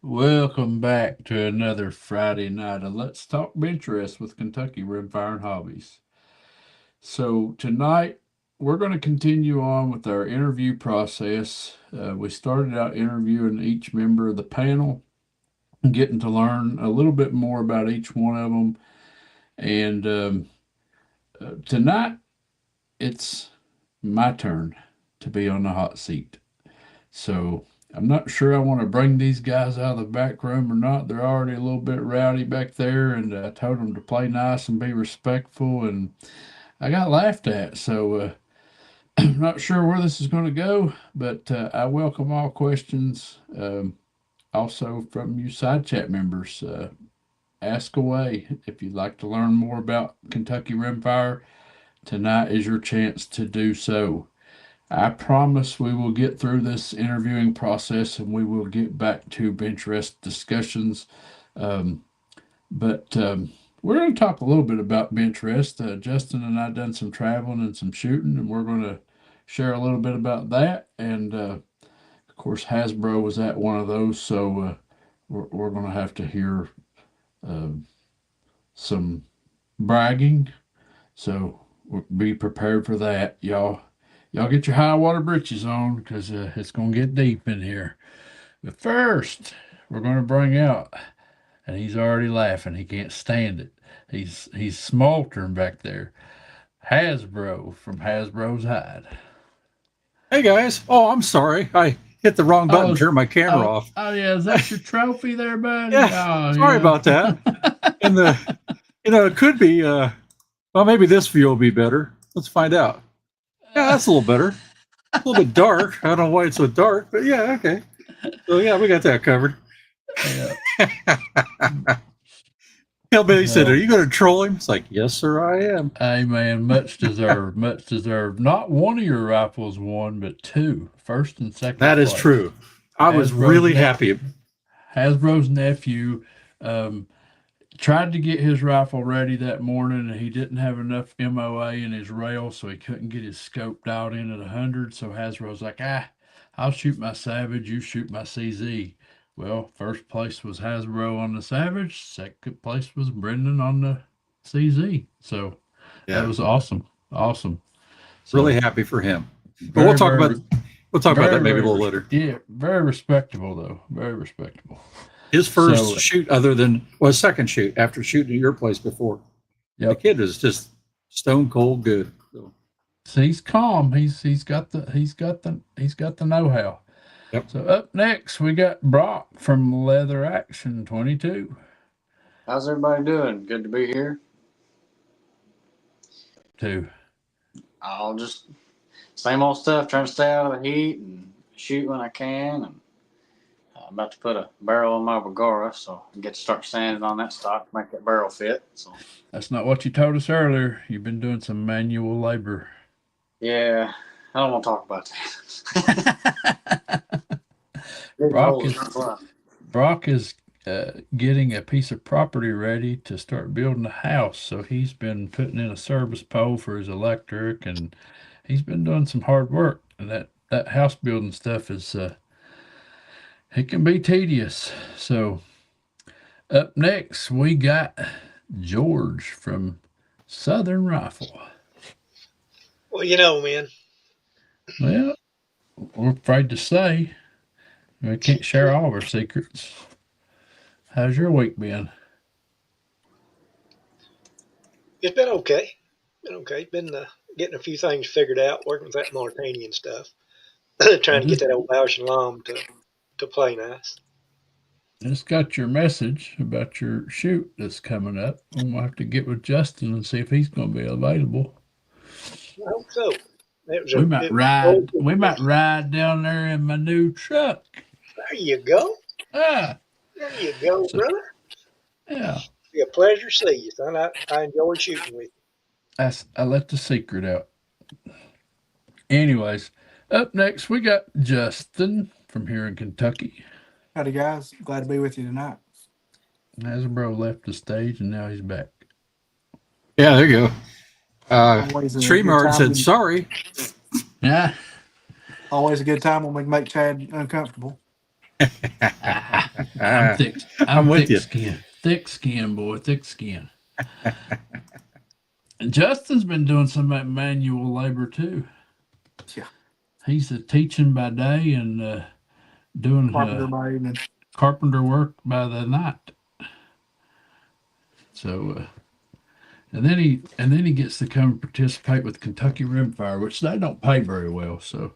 Welcome back to another Friday night of Let's Talk Benchrest with Kentucky Rimfire and Hobbies. So, tonight we're going to continue on with our interview process. We started out interviewing each member of the panel, getting to learn a little bit more about each one of them. And tonight it's my turn to be on the hot seat. So I'm not sure I want to bring these guys out of the back room or not. They're already a little bit rowdy back there, and I told them to play nice and be respectful, and I got laughed at. So I'm not sure where this is going to go, but I welcome all questions. Also from you side chat members, ask away if you'd like to learn more about Kentucky Rimfire. Tonight is your chance to do so. I promise we will get through this interviewing process and we will get back to bench rest discussions. Um, but we're going to talk a little bit about bench rest. Justin and I done some traveling and some shooting, and we're going to share a little bit about that. And of course, Hasbro was at one of those, so we're going to have to hear uh, some bragging. So be prepared for that, y'all. Y'all get your high water britches on because it's going to get deep in here. But first, we're going to bring out, and he's already laughing. He can't stand it. He's smoldering back there. Hasbro from Hasbro's Hide. Hey guys. Oh, I'm sorry. I hit the wrong button, Oh, turned my camera oh, off. oh yeah. Is that your trophy there, buddy? Yeah, Oh sorry yeah. about that. And it could be well, maybe this view will be better. Let's find out. Yeah, that's a little better. A little bit dark. I don't know why it's so dark, but yeah, okay. So yeah, we got that covered. Yeah. Hillbilly said, "Are Well, you going to troll him?" It's like, "Yes, sir, I am." hey man, much deserved. Much deserved. Not one of your rifles won, but two, first and second That is place. true. I was Hasbro's really ne- happy. Hasbro's nephew um, tried to get his rifle ready that morning, and he didn't have enough MOA in his rail, so he couldn't get his scope dialed in at 100. So Hasbro's like, I'll shoot my Savage, you shoot my CZ. Well, first place was Hasbro on the Savage, second place was Brendan on the CZ. So that Yeah, was awesome, awesome. really So happy for him. But very, very, we'll talk about that very, maybe a very, little later. yeah, very respectable though, very respectable. His first So, shoot, other than well, second shoot after shooting at your place before. The yep. kid is just stone cold good. So, He's calm. He's got the know-how. yep. So up next we got Brock from Leather Action 22. How's everybody doing? Good to be here. What you up to? I'll just same old stuff, trying to stay out of the heat and shoot when I can. And I'm about to put a barrel on my Bagora, so I get to start sanding on that stock to make that barrel fit. So That's not what you told us earlier. You've been doing some manual labor. yeah, I don't want to talk about that. Big Brock holes is not fun. Brock is getting a piece of property ready to start building a house. So he's been putting in a service pole for his electric, and he's been doing some hard work. And that house building stuff is it can be tedious. So up next we got George from Southern Rifle. Well, you know, man, Well, we're afraid to say we can't share all of our secrets. How's your week been? it's been okay. Been okay. Been getting a few things figured out, working with that Mauritanian stuff, I trying to get just that old Bausch and Lomb to play nice. just got your message about your shoot that's coming up. I'm gonna have to get with Justin and see if he's gonna be available. I hope so. It was We might it was, ride. We might ride down there in my new truck. there you go. Ah, There you go, so brother. yeah, Be a pleasure to see you, son. I enjoy shooting with I let the secret out. Anyways, up next we got Justin from here in Kentucky. Howdy, guys. Glad to be with you tonight. Hasbro left the stage and now he's back. Yeah, there you go. Always a good StreamYard time. said sorry. Yeah, Always a good time when we can make Chad uncomfortable. I'm thick. I'm with thick you. skin. Thick skin, boy. Thick skin. And Justin's been doing some of that manual labor too. Yeah. He's teaching by day and doing Carpenter by evening. carpenter work by the night. So, and then he gets to come participate with Kentucky Rimfire, which they don't pay very well. So,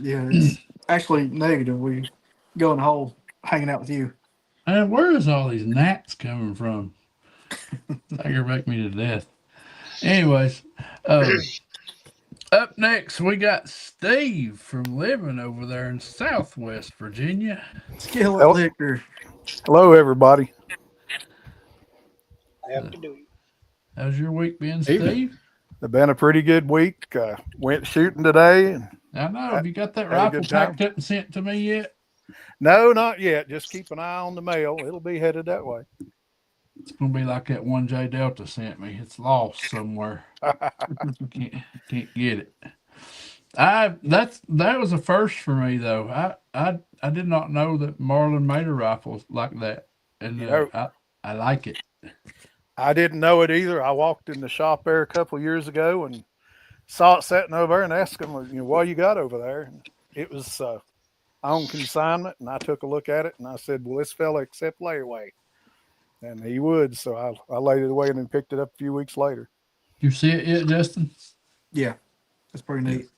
Yeah, it's actually negative. We go in the hole hanging out with you. and where is all these gnats coming from? Aggravate me to death. Anyways, up next we got Steve from living over there in Southwest Virginia. Skillet Hel- liquor. Hello, everybody. Have to do it. How's your week been, Evening. Steve? It's been a pretty good week. Went shooting today. And I know. Have you got that Had a rifle good time. packed up and sent to me yet? no, not yet. Just keep an eye on the mail. It'll be headed that way. It's gonna be like that one J Delta sent me. It's lost somewhere. Can't get it. That was a first for me though. I did not know that Marlin made a rifle like that, and I like it. I didn't know it either. I walked in the shop there a couple of years ago and saw it sitting over there and asked them, what you got over there? And it was on consignment, and I took a look at it and I said, well, this fella accept layaway. And he would, so I laid it away and then picked it up a few weeks later. You see it yet, Justin? Yeah, that's pretty neat.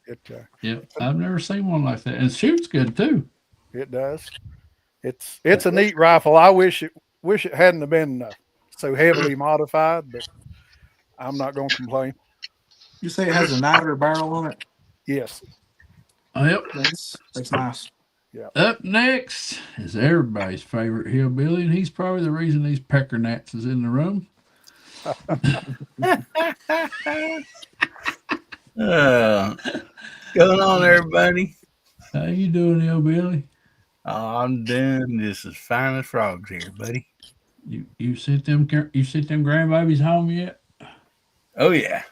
Yep. I've never seen one like that, and it shoots good too. It does. It's a neat rifle. I wish it hadn't have been so heavily modified, but I'm not going to complain. You say it has a niter barrel on it? Yes. Yep. That's nice. Up next is everybody's favorite hillbilly, and he's probably the reason these pecker gnats is in the room. Going on, everybody? How you doing, hillbilly? I'm doing just as fine as frogs here, buddy. You sent them grandbabies home yet? Oh yeah.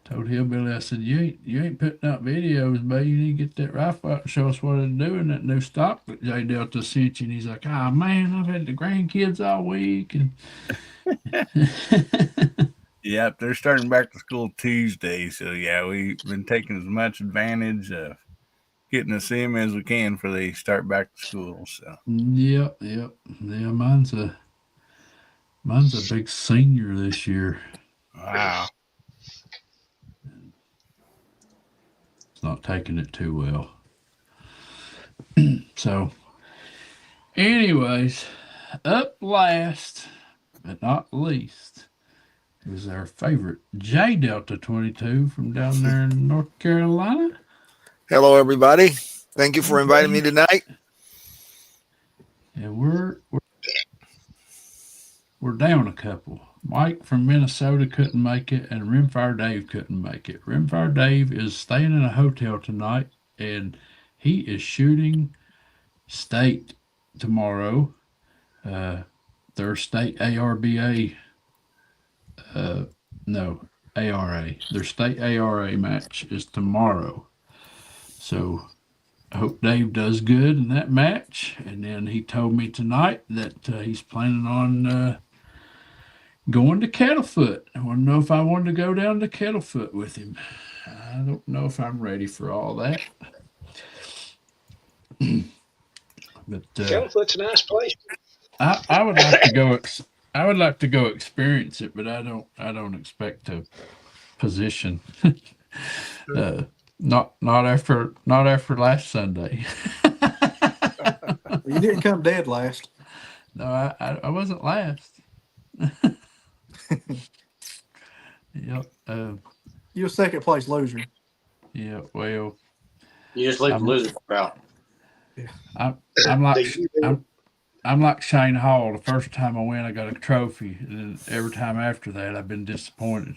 Told hillbilly, I said, you ain't putting out videos, baby. You need to get that rifle out and show us what it's doing. That new stock that J Delta sent you. And he's like, oh man, I've had the grandkids all week. And Yep, they're starting back to school Tuesday, so yeah, we've been taking as much advantage of getting to see them as we can before they start back to school. So Yep. Yeah, mine's a big senior this year. wow. It's not taking it too well. So, anyways, up last but not least is our favorite J Delta 22 from down there in North Carolina. Hello, everybody. Thank you for inviting me tonight. And we're down a couple. Mike from Minnesota couldn't make it, and Rimfire Dave couldn't make it. Rimfire Dave is staying in a hotel tonight, and he is shooting state tomorrow. Their state ARBA, ARA. Their state ARA match is tomorrow. So I hope Dave does good in that match. And then he told me tonight that he's planning on going to Kettlefoot. I want to know if I wanted to go down to Kettlefoot with him. I don't know if I'm ready for all that. But Kettlefoot's a nice place. I would like to go. I would like to go experience it, but I don't expect to position. Not after last Sunday. You didn't come dead last. No, I wasn't last. Yep. You're a second place loser. Yeah. Well, You just leave the loser out. I'm like Shane Hall. The first time I win, I got a trophy, and then every time after that, I've been disappointed.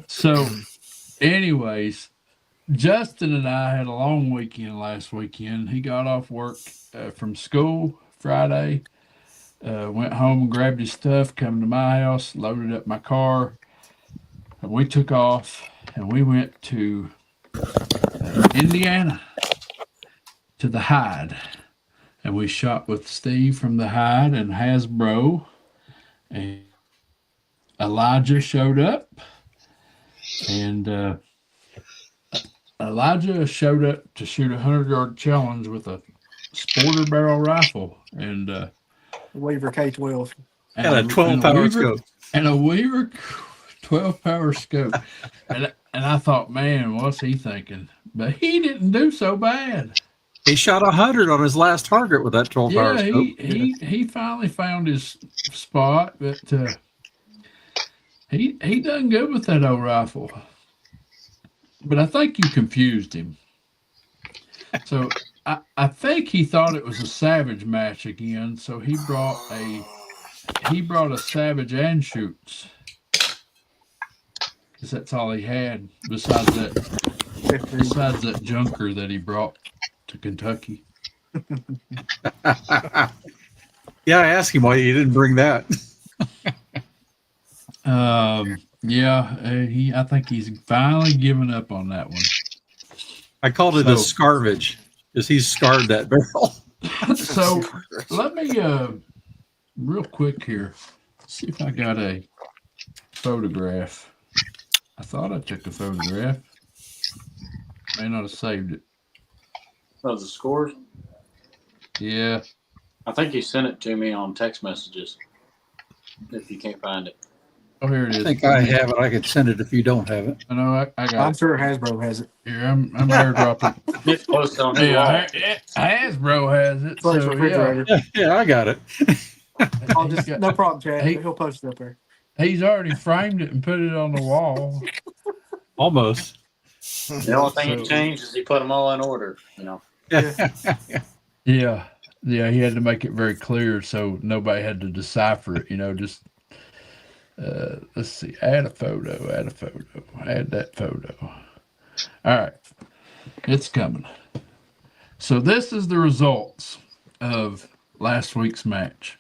So, anyways, Justin and I had a long weekend last weekend. He got off work from school Friday, went home and grabbed his stuff, come to my house, loaded up my car, And we took off and we went to Indiana to the Hyde. And we shot with Steve from the Hyde and Hasbro. And Elijah showed up. And Elijah showed up to shoot a 100-yard challenge with a sporter barrel rifle. And Weaver K12. And a 12-power Weaver, scope. and a Weaver 12-power scope. and I thought, man, what's he thinking? But he didn't do so bad. He shot 100 on his last target with that 12-power Yeah, scope. he finally found his spot, but he done good with that old rifle. But I think you confused him. So I think he thought it was a Savage match again. So he brought a Savage and shoots, because that's all he had besides that junker that he brought to Kentucky. Yeah, I asked him why he didn't bring that. I think he's finally given up on that one. I called it a scarvage because he's scarred that barrel. So let me real quick here see if I got a photograph. I thought I took a photograph. May not have saved it. Of the scores? Yeah. I think you sent it to me on text messages. If you can't find it. Oh, here it I is. think I have it. I could send it if you don't have it. I know I got I'm it. sure Hasbro has it. Here, I'm airdropping. It's posted on his wall. Hasbro has it. It's like So, refrigerator. Yeah, I got it. I'll just, no problem, Chad. Hey. He'll post it up there. He's already framed it and put it on the wall. Almost. The only thing he changed is he put them all in order. Yeah. Yeah, he had to make it very clear so nobody had to decipher it, just let's see, add that photo. All right. It's coming. So this is the results of last week's match.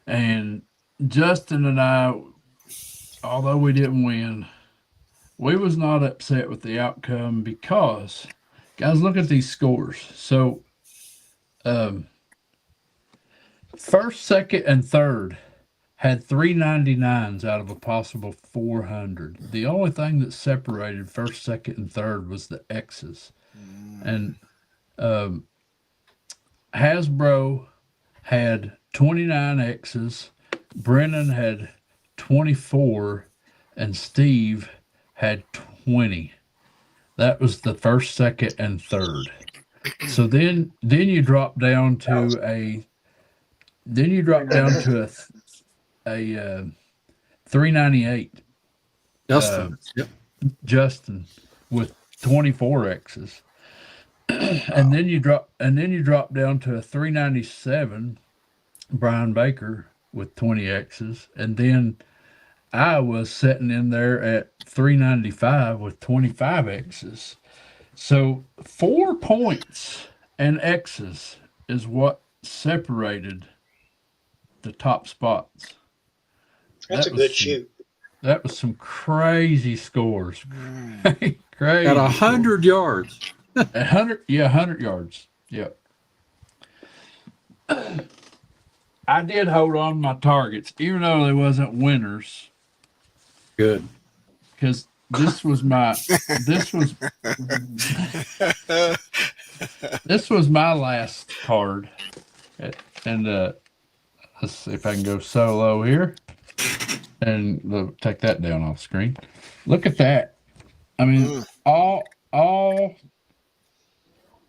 And Justin and I, although we didn't win, we was not upset with the outcome because, guys, look at these scores. So first, second, and third had 399s out of a possible 400. The only thing that separated first, second, and third was the X's. And Hasbro had 29 X's, Brennan had 24, and Steve had 20. That was the first, second, and third. So then you drop down to a 398. Justin. Yep. Justin with 24 X's. And then you drop down to a 397, Brian Baker with 20 X's, and then I was sitting in there at 395 with 25 X's. So 4 points and X's is what separated the top spots. That's a good shoot. That was some crazy scores. Crazy. At 100 yards. 100 yards. Yep. I did hold on to my targets, even though they wasn't winners. Good. Because this was my last card. And let's see if I can go solo here. And take that down off screen. Look at that. I mean, all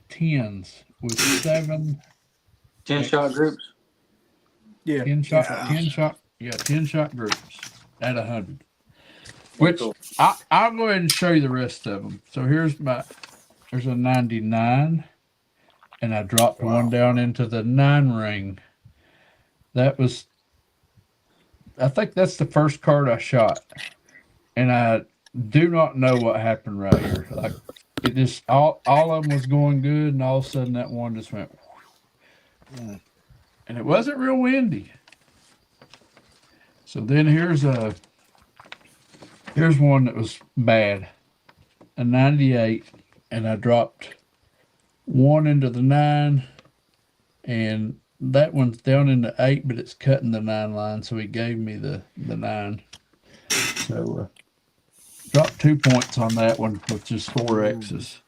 10s with 7 10-shot groups. Yeah. 10 shot groups at 100. Which I'll go ahead and show you the rest of them. So there's a 99, and I dropped one down into the 9 ring. I think that's the first card I shot, and I do not know what happened right here. Like it just all of them was going good, and all of a sudden that one just went, and it wasn't real windy. So then here's a Here's one that was bad. A 98, and I dropped one into the 9, and that one's down in the 8, but it's cutting the 9 line, so he gave me the 9. So dropped 2 points on that one with just 4 X's.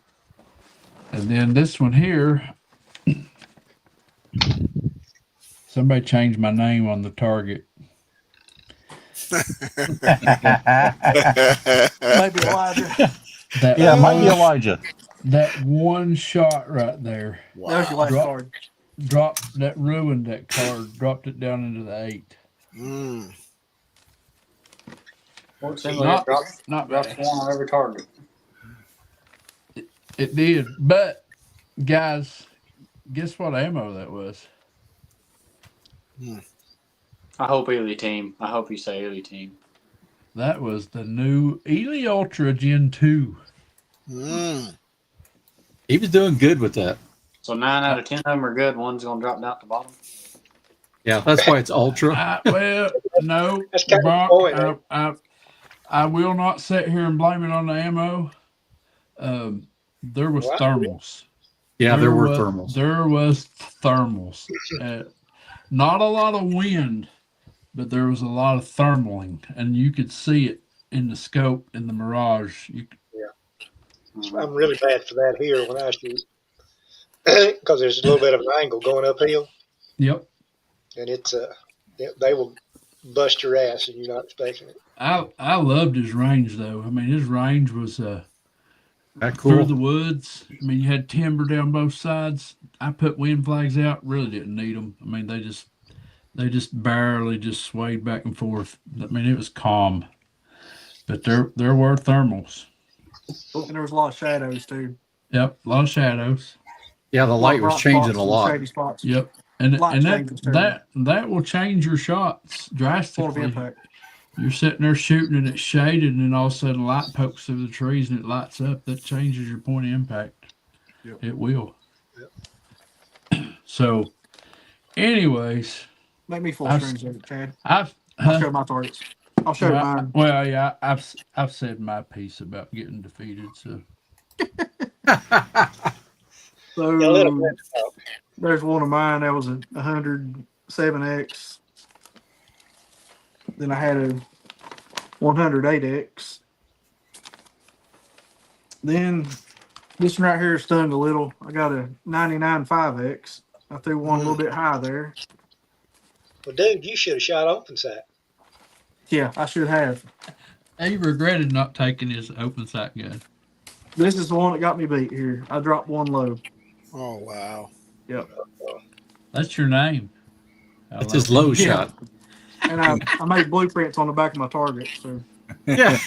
And then this one here, somebody changed my name on the target. Maybe Elijah. That Yeah, it might be one, Elijah. that one shot right there There's your last Drop. card. dropped that ruined that card, dropped it down into the 8. Mm. Fortunately, Not- it drops Not drops bad. one on every target. It did, but guys, guess what ammo that was? I hope Ely team. I hope you say Ely team. That was the new Ely Ultra Gen 2. Mm. He was doing good with that. So 9 out of 10 of them are good. One's gonna drop down to the bottom. Yeah, that's why it's ultra. Well, no, That's kind of Brock, the point, I will not sit here and blame it on the ammo. There was Wow. thermals. Yeah, there were was, thermals. There was thermals. Not a lot of wind, but there was a lot of thermaling, and you could see it in the scope in the Mirage. I'm really bad for that here when I shoot because there's a little bit of an angle going uphill, Yep. and it's they will bust your ass and you're not expecting it. I loved his range though. I mean, his range was That through cool. the woods. I mean, you had timber down both sides. I put wind flags out. Really didn't need them. I mean, they just barely just swayed back and forth. I mean, it was calm, but there were thermals. And there was a lot of shadows too. Yep, a lot of shadows. Yeah, the A lot light of was bright changing spots a and lot. Shady spots. Yep, and Light that changes too. that will change your shots Point of drastically. impact. You're sitting there shooting and it's shaded, and then all of a sudden light pokes through the trees and it lights up. That changes your point of impact. Yep. It will. So, anyways, Make me full I've- screens of it, Chad. I've I'll show my targets. I'll show mine. well, yeah, I've said my piece about getting defeated. So So Yeah, let 'em talk. there's one of mine that was a 107X. Then I had a 108X. Then this one right here is stunned a little. I got a 99.5X. I threw one a little bit high there. Well, dude, you should have shot open sight. Yeah, I should have. he regretted not taking his open sight gun. This is the one that got me beat here. I dropped one low. Oh wow. That's your name. That's his low Yeah. shot. And I made blueprints on the back of my target. So Yeah.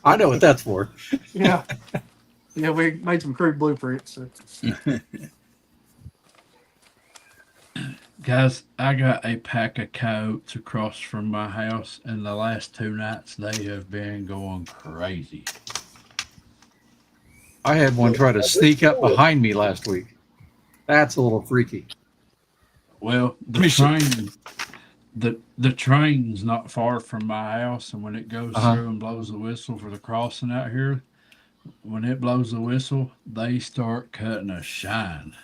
I know what that's for. yeah. Yeah, we made some crude blueprints. So. Guys, I got a pack of coyotes across from my house, and the last 2 nights they have been going crazy. I had one try to sneak up behind me last week. That's a little freaky. Well, the train's not far from my house, and when it goes through and blows the whistle for the crossing out here, when it blows the whistle, they start cutting a shine.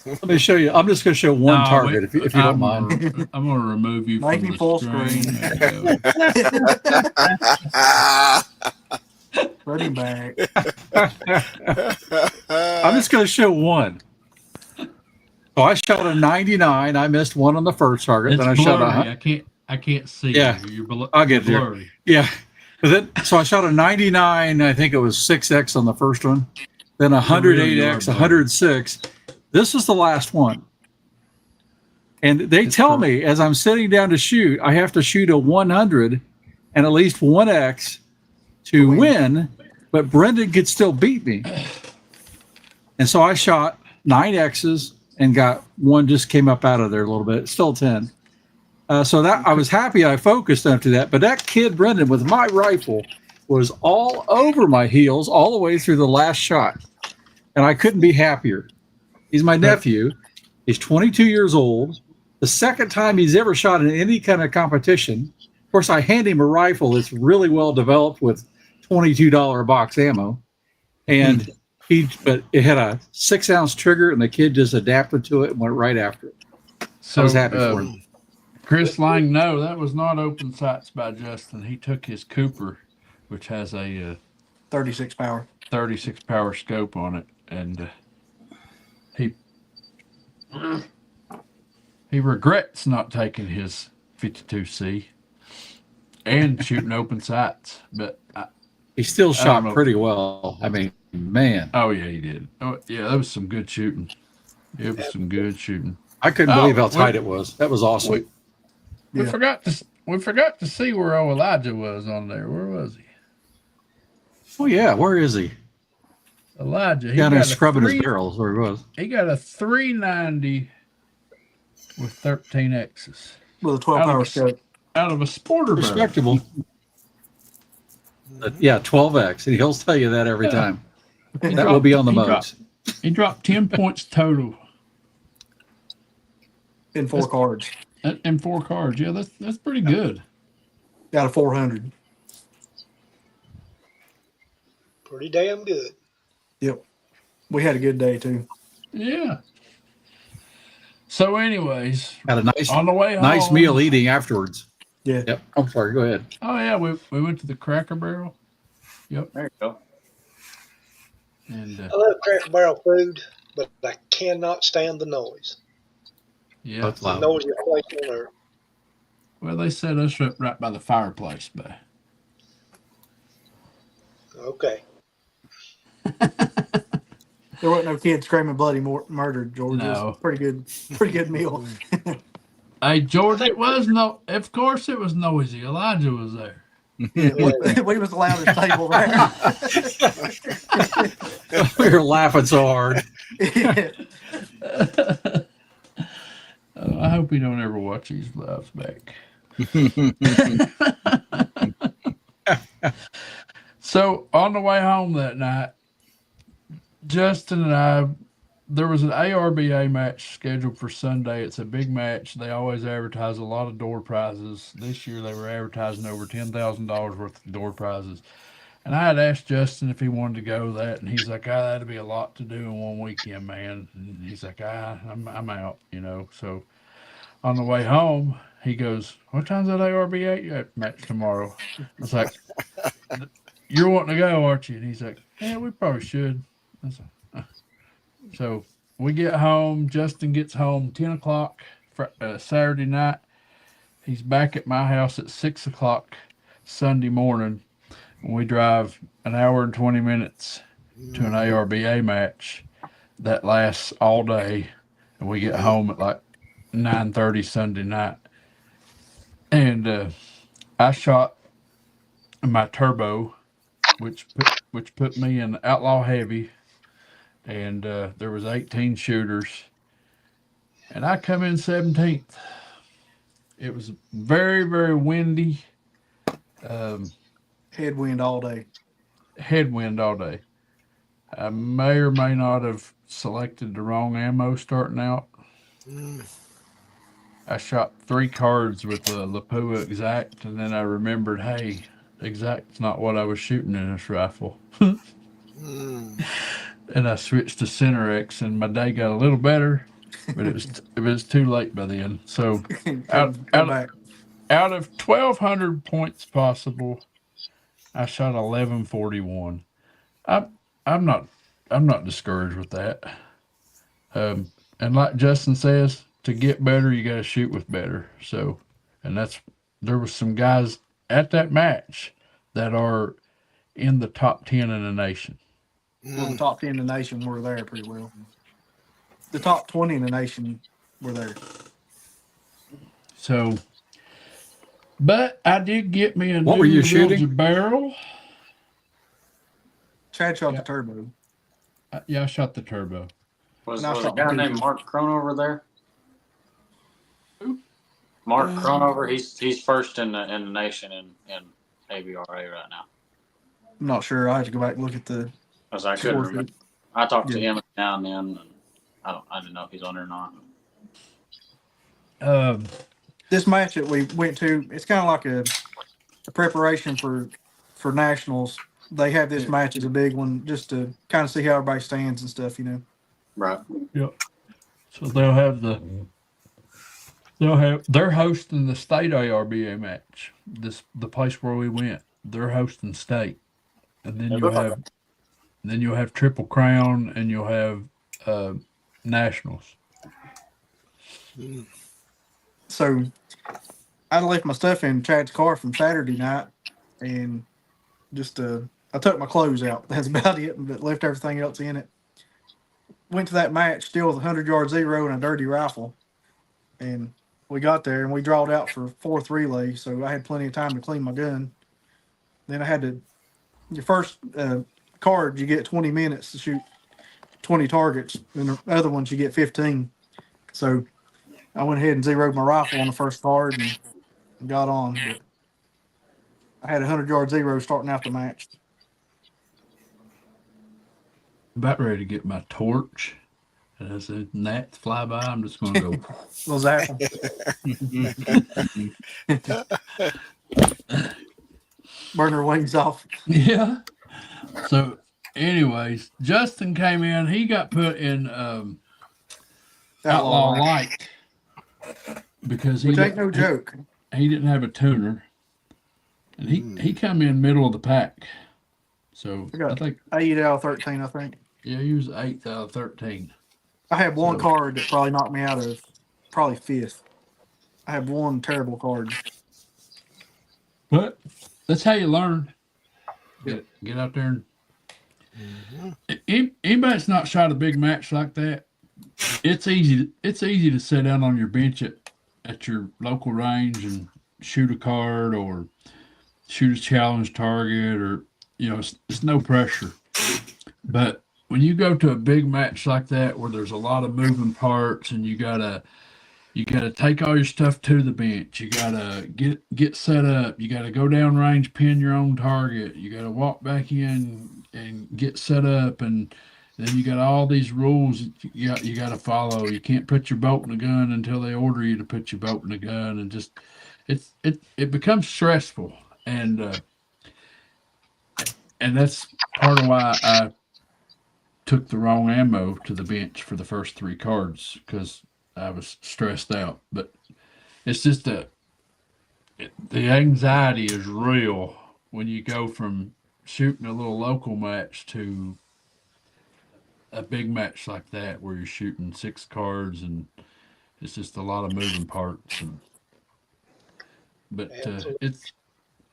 Let me show you. I'm just going to show one No, target wait, if you don't mind. I'm going to remove you Make from me the full screen. screen. There you go. Put him back. I'm just going to show one. So I shot a 99. I missed one on the first target. It's Then I blurry. shot a I can't see Yeah. you. You're I'll get there. blurry. yeah. But then so I shot a 99. I think it was 6x on the first one. Then a 108x, 106. This is the last one. And they It's tell correct. me as I'm sitting down to shoot, I have to shoot a 100 and at least 1x to win, but Brendan could still beat me. And so I shot 9 X's and got one, just came up out of there a little bit, still 10. So that I was happy I focused after that. But that kid, Brendan, with my rifle was all over my heels all the way through the last shot. And I couldn't be happier. He's my nephew. He's 22 years old. The second time he's ever shot in any kind of competition. course, I hand him a rifle that's really well developed with $22 a box ammo, and but it had a 6-ounce trigger, and the kid just adapted to it and went right after it. So I was happy for him. Chris Lang, no, that was not open sights by Justin. He took his Cooper, which has a 36 power. 36 power scope on it, and he regrets not taking his 52C and shooting open sights, but He still don't shot know. pretty well. I mean, man, oh yeah, he did. Oh yeah, that was some good shooting. It was some good shooting. I couldn't believe how tight it was. That was awesome. We Yeah. forgot to see where old Elijah was on there. Where was he? Oh yeah, where is he? Elijah. He Down there got a scrubbing his three- barrels where he was. He got a 390 with 13 X's With a 12 Out of power a- scope. out of a sporter barrel. Respectable. Yeah, 12X. And he'll tell you that every Yeah. time. He That will be on the he modes. He dropped 10 points total In 4 cards. in 4 cards. Yeah, that's pretty good. Got a 400. Pretty damn good. Yep. We had a good day too. Yeah. So, anyways, Had a nice on the way home, nice meal eating afterwards. Yeah. Yep. I'm sorry. Go ahead. Oh yeah, we went to the Cracker Barrel. Yep. There you go. And I love Cracker Barrel food, but I cannot stand the noise. yeah, That's The loud. noisiest place on earth. well, they set us up right by the fireplace, but Okay. There wasn't no kids screaming bloody murder, George. It was No. a pretty good meal. hey, George, it was no. Of course, it was noisy. Elijah was there. Yeah, we was the loudest table there. We were laughing so hard. Yeah. I hope he don't ever watch these lives back. So on the way home that night, Justin and I, there was an ARBA match scheduled for Sunday. It's a big match. They always advertise a lot of door prizes. This year they were advertising over $10,000 worth of door prizes. And I had asked Justin if he wanted to go to that, and he's like, that'd be a lot to do in one weekend, man. And he's like, I'm out, So on the way home, he goes, what time's that ARBA match tomorrow? I was like, you're wanting to go, aren't you? And he's like, yeah, we probably should. I was like, So we get home. Justin gets home 10 o'clock Saturday night. He's back at my house at 6 o'clock Sunday morning. We drive an hour and 20 minutes to an ARBA match that lasts all day. And we get home at like 9:30 Sunday night. And I shot my turbo, which put me in outlaw heavy. And there was 18 shooters. And I come in 17th. It was very, very windy. Headwind all day. Headwind all day. I may or may not have selected the wrong ammo starting out. I shot 3 cards with the Lapua Exact, and then I remembered, hey, Exact's not what I was shooting in this rifle. And I switched to Center X, and my day got a little better, but it was too late by then. So Come back. out of 1,200 points possible, I shot 1141. I'm not discouraged with that. And like Justin says, to get better, you got to shoot with better. So, and there was some guys at that match that are in the top 10 in the nation. Well, the top 10 in the nation were there pretty well. The top 20 in the nation were there. So, but I did get me a What new were you Vilja shooting? barrel. Chad shot Yeah. the turbo. Yeah, I shot the turbo. Was And I a shot guy the named pictures. Mark Cronover there? Who? Mark Cronover. He's first in the nation in ABRA right now. I'm not sure. I have to go back and look at the Because I couldn't score remember. sheet. I talked to Yeah. him now and then, and I didn't know if he's on or not. This match that we went to, it's kind of like the preparation for nationals, they have this match as a big one just to kind of see how everybody stands and stuff. Right. Yep. So they're hosting the state ARBA match. The place where we went. They're hosting state, and then you'll have Triple Crown, and you'll have nationals. So I left my stuff in Chad's car from Saturday night, and just I took my clothes out. That's about it, but left everything else in it. Went to that match still with a 100-yard zero and a dirty rifle, and we got there and we drawed out for fourth relay, so I had plenty of time to clean my gun. Then I had to your first card you get 20 minutes to shoot 20 targets, and the other ones you get 15. So I went ahead and zeroed my rifle on the first card and got on. But I had a 100-yard zero starting out the match. About ready to get my torch. And as the gnats fly by, I'm just going to go. Little zapple. Burn her wings off. Yeah. So, anyways, Justin came in. He got put in Outlaw Light because Which ain't no joke. He didn't have a tuner, and he come in middle of the pack. So I think 8 out of 13. I think. Yeah, he was 8th out of 13. I had one card that probably knocked me out of probably 5th. I had one terrible card. But that's how you learn. Get out there and anybody that's not shot a big match like that, it's easy to sit down on your bench at your local range and shoot a card or shoot a challenge target, or it's no pressure. But when you go to a big match like that where there's a lot of moving parts and you gotta take all your stuff to the bench, you gotta get set up, you gotta go down range, pin your own target, you gotta walk back in and get set up, and then you got all these rules you gotta follow. You can't put your bolt in the gun until they order you to put your bolt in the gun, and just it becomes stressful, and that's part of why I took the wrong ammo to the bench for the first 3 cards, because I was stressed out. But it's just the anxiety is real when you go from shooting a little local match to a big match like that where you're shooting 6 cards and it's just a lot of moving parts. But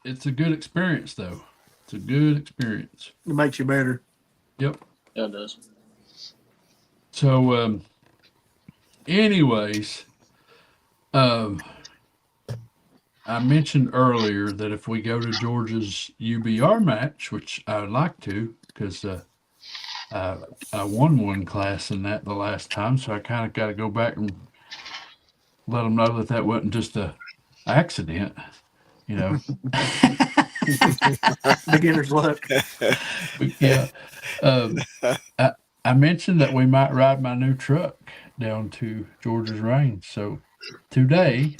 it's a good experience, though. It's a good experience. It makes you better. Yep. Yeah, it does. So, anyways, I mentioned earlier that if we go to Georgia's UBR match, which I would like to, because I won one class in that the last time, so I kind of got to go back and let them know that wasn't just a accident, Beginner's luck. But yeah. I mentioned that we might ride my new truck down to Georgia's range. So today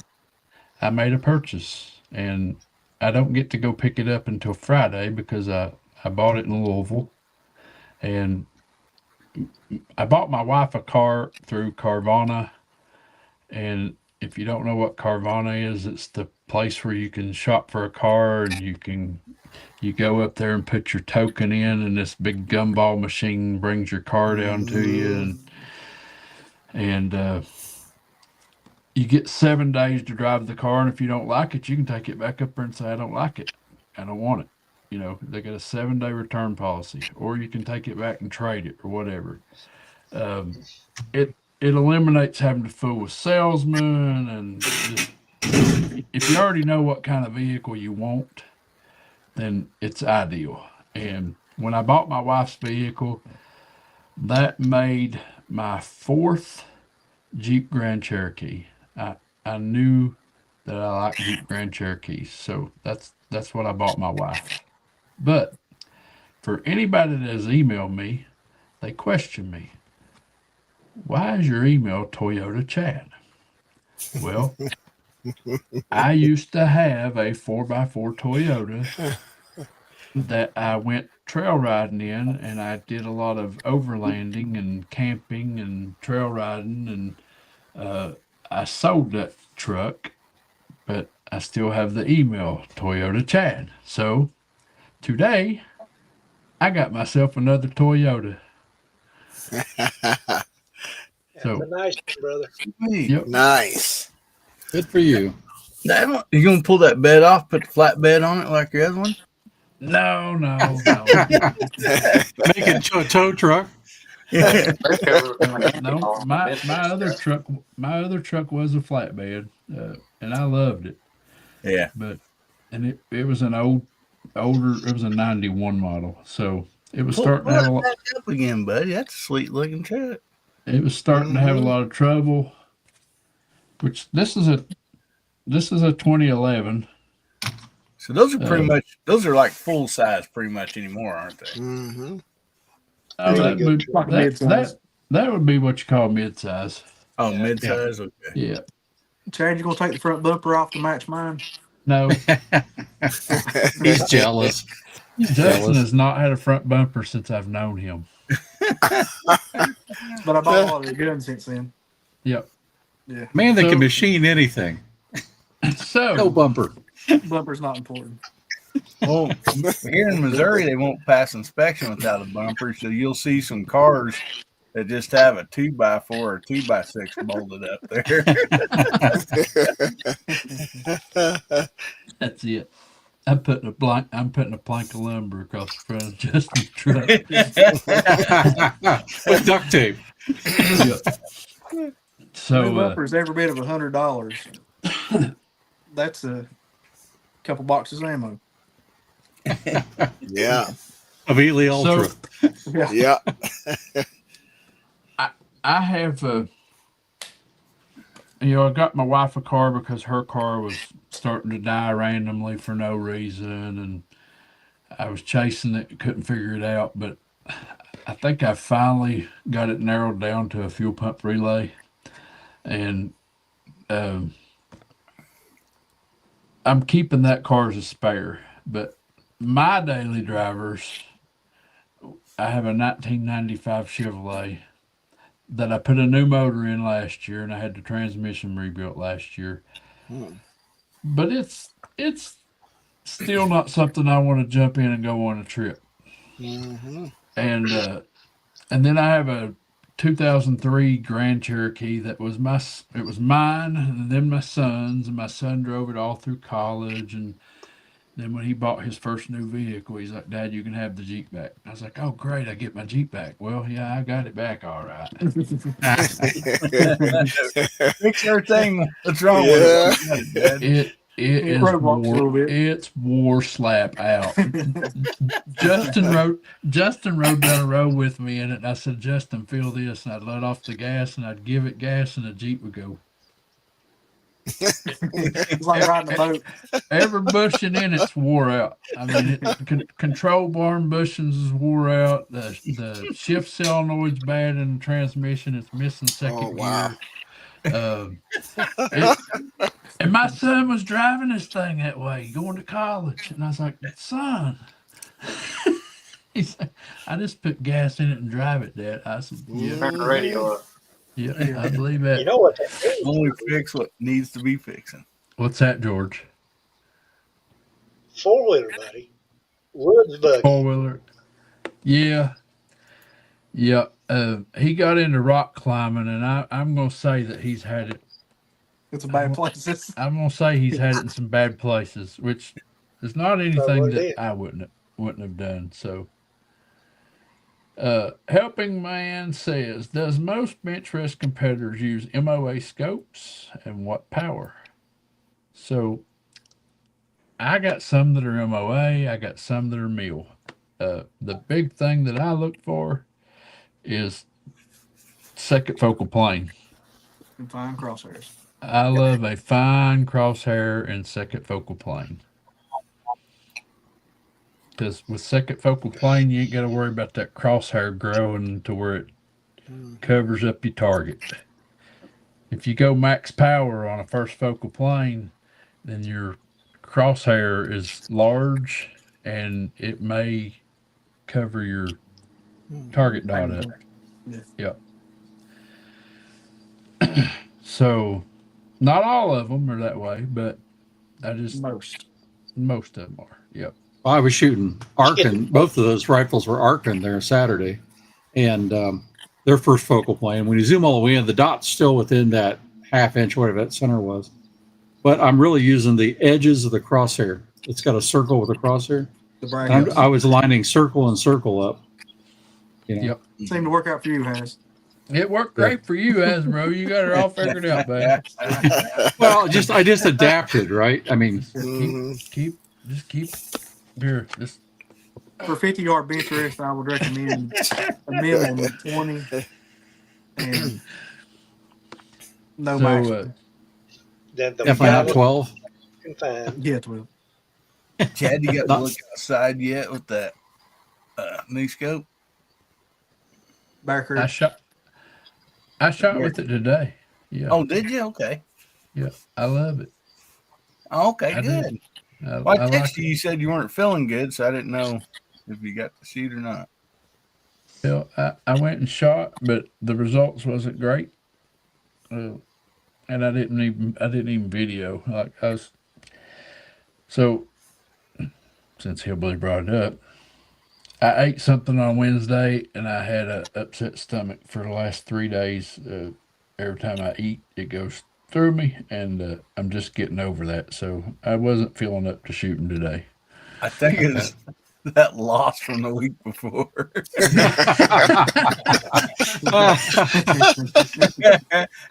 I made a purchase, and I don't get to go pick it up until Friday because I bought it in Louisville. And I bought my wife a car through Carvana. And if you don't know what Carvana is, it's the place where you can shop for a car, and you go up there and put your token in, and this big gumball machine brings your car down to you, and you get 7 days to drive the car, and if you don't like it, you can take it back up there and say, I don't like it, I don't want it. They got a 7-day return policy, or you can take it back and trade it or whatever. It eliminates having to fool with salesmen, and just, if you already know what kind of vehicle you want, then it's ideal. And when I bought my wife's vehicle, that made my 4th Jeep Grand Cherokee. I knew that I like Jeep Grand Cherokees, so that's what I bought my wife. But for anybody that has emailed me, they question me, why is your email Toyota Chad? Well, I used to have a 4x4 Toyota that I went trail riding in, and I did a lot of overlanding and camping and trail riding, and I sold that truck, but I still have the email Toyota Chad. So today I got myself another Toyota. That's So a nice one, brother. yep. Nice. Good for you. That, you gonna pull that bed off, put the flat bed on it like your other one? No. Make it a tow truck. No, my other truck was a flatbed, and I loved it. Yeah. But it was an older. It was a '91 model, so it was Pull starting to have a it lot. back up again, buddy. That's a sweet looking truck. It was starting to have a Mhm. lot of trouble. Which this is a 2011. So those are pretty Uh, much like full size pretty much anymore, aren't they? Mm-hmm. Oh, Really that good would truck. Like a midsize. that would be what you call midsize. Oh, Yeah. mid size. Okay. Yeah. Chad, you gonna take the front bumper off to match mine? No, He's jealous. He's Justin jealous. has not had a front bumper since I've known him. But I bought a lot of the guns since then. Yep. Yeah, Man, they So- can machine anything. No So bumper. bumper's not important. Well, here in Missouri, they won't pass inspection without a bumper, so you'll see some cars that just have a 2x4 or 2x6 bolted up there. that's it. I'm putting a plank of lumber across the front of Justin's truck. With duct tape. Yep. New So bumper's every bit of $100. That's a couple boxes of ammo. Yeah. Of Ely Ultra. Yeah. Yeah. I have I got my wife a car because her car was starting to die randomly for no reason, and I was chasing it, couldn't figure it out, but I think I finally got it narrowed down to a fuel pump relay, and I'm keeping that car as a spare. But my daily drivers, I have a 1995 Chevrolet that I put a new motor in last year, and I had the transmission rebuilt last year. But it's still not something I want to jump in and go on a trip. Mm-hmm. And then I have a 2003 Grand Cherokee that was mine, and then my son's, and my son drove it all through college. And then when he bought his first new vehicle, he's like, "Dad, you can have the Jeep back." I was like, "Oh, great, I get my Jeep back." Well, yeah, I got it back all right. Fix everything. What's wrong Yeah. with it? It is roadblocks a little bit. it's wore slap out. Justin rode down the road with me in it, and I said, "Justin, feel this," and I'd let off the gas, and I'd give it gas, and the Jeep would go. It's like riding a boat. Every bushing in it's wore out. I mean, control bar bushings is wore out. The shift solenoid's bad in the transmission. It's missing second Oh, wow. gear. And my son was driving this thing that way, going to college, and I was like, "Son," he said, "I just put gas in it and drive it, Dad." I said, "Yeah, Turn the radio up. yeah, I believe You that." know what that means? Only fix what needs to be fixing. What's that, George? 4-wheeler, buddy. Woods buggy. 4-wheeler. Yeah. He got into rock climbing, and I'm gonna say that he's had it. It's a bad places. I'm gonna say he's had it in some bad places, which is not anything what it is. that I wouldn't have done. So, Helping Man says, "Does most Benchrest competitors use MOA scopes, and what power?" So, I got some that are MOA. I got some that are mil. The big thing that I look for is second focal plane. And fine crosshairs. I love a fine crosshair and second focal plane. Because with second focal plane, you ain't got to worry about that crosshair growing to where it covers up your target. if you go max power on a first focal plane, then your crosshair is large and it may cover your target dot up. Yeah. Yep. So not all of them are that way, but Most. most of them are. Yep. Well, I was shooting Arkin. Both of those rifles were Arkin there Saturday, and their first focal plane. When you zoom all the way in, the dot's still within that half inch, whatever that center was. But I'm really using the edges of the crosshair. It's got a circle with a crosshair. The brackets. I was lining circle and circle up. You know. Yep. Seemed to work out for you, Has. It worked great for you, Hasbro. You got it all figured out, man. Well, I just adapted, right? I mean, Keep here. Just For 50-yard Benchrest, I would recommend a minimum of 20 and no maximum. definitely not 12. Confined. Yeah, 12. Chad, you got to look outside yet with that new scope? Backer. I shot with it today. Yeah. Oh, did you? Okay. Yeah. I love it. Okay, I good. Well, I texted you. You said you weren't feeling good, so I didn't know if you got to shoot or not. Well, I went and shot, but the results wasn't great. And I didn't even video. Like I was. So, since Hillbilly brought it up, I ate something on Wednesday and I had an upset stomach for the last 3 days. Every time I eat, it goes through me, and I'm just getting over that. So I wasn't feeling up to shooting today. I think it's that loss from the week before.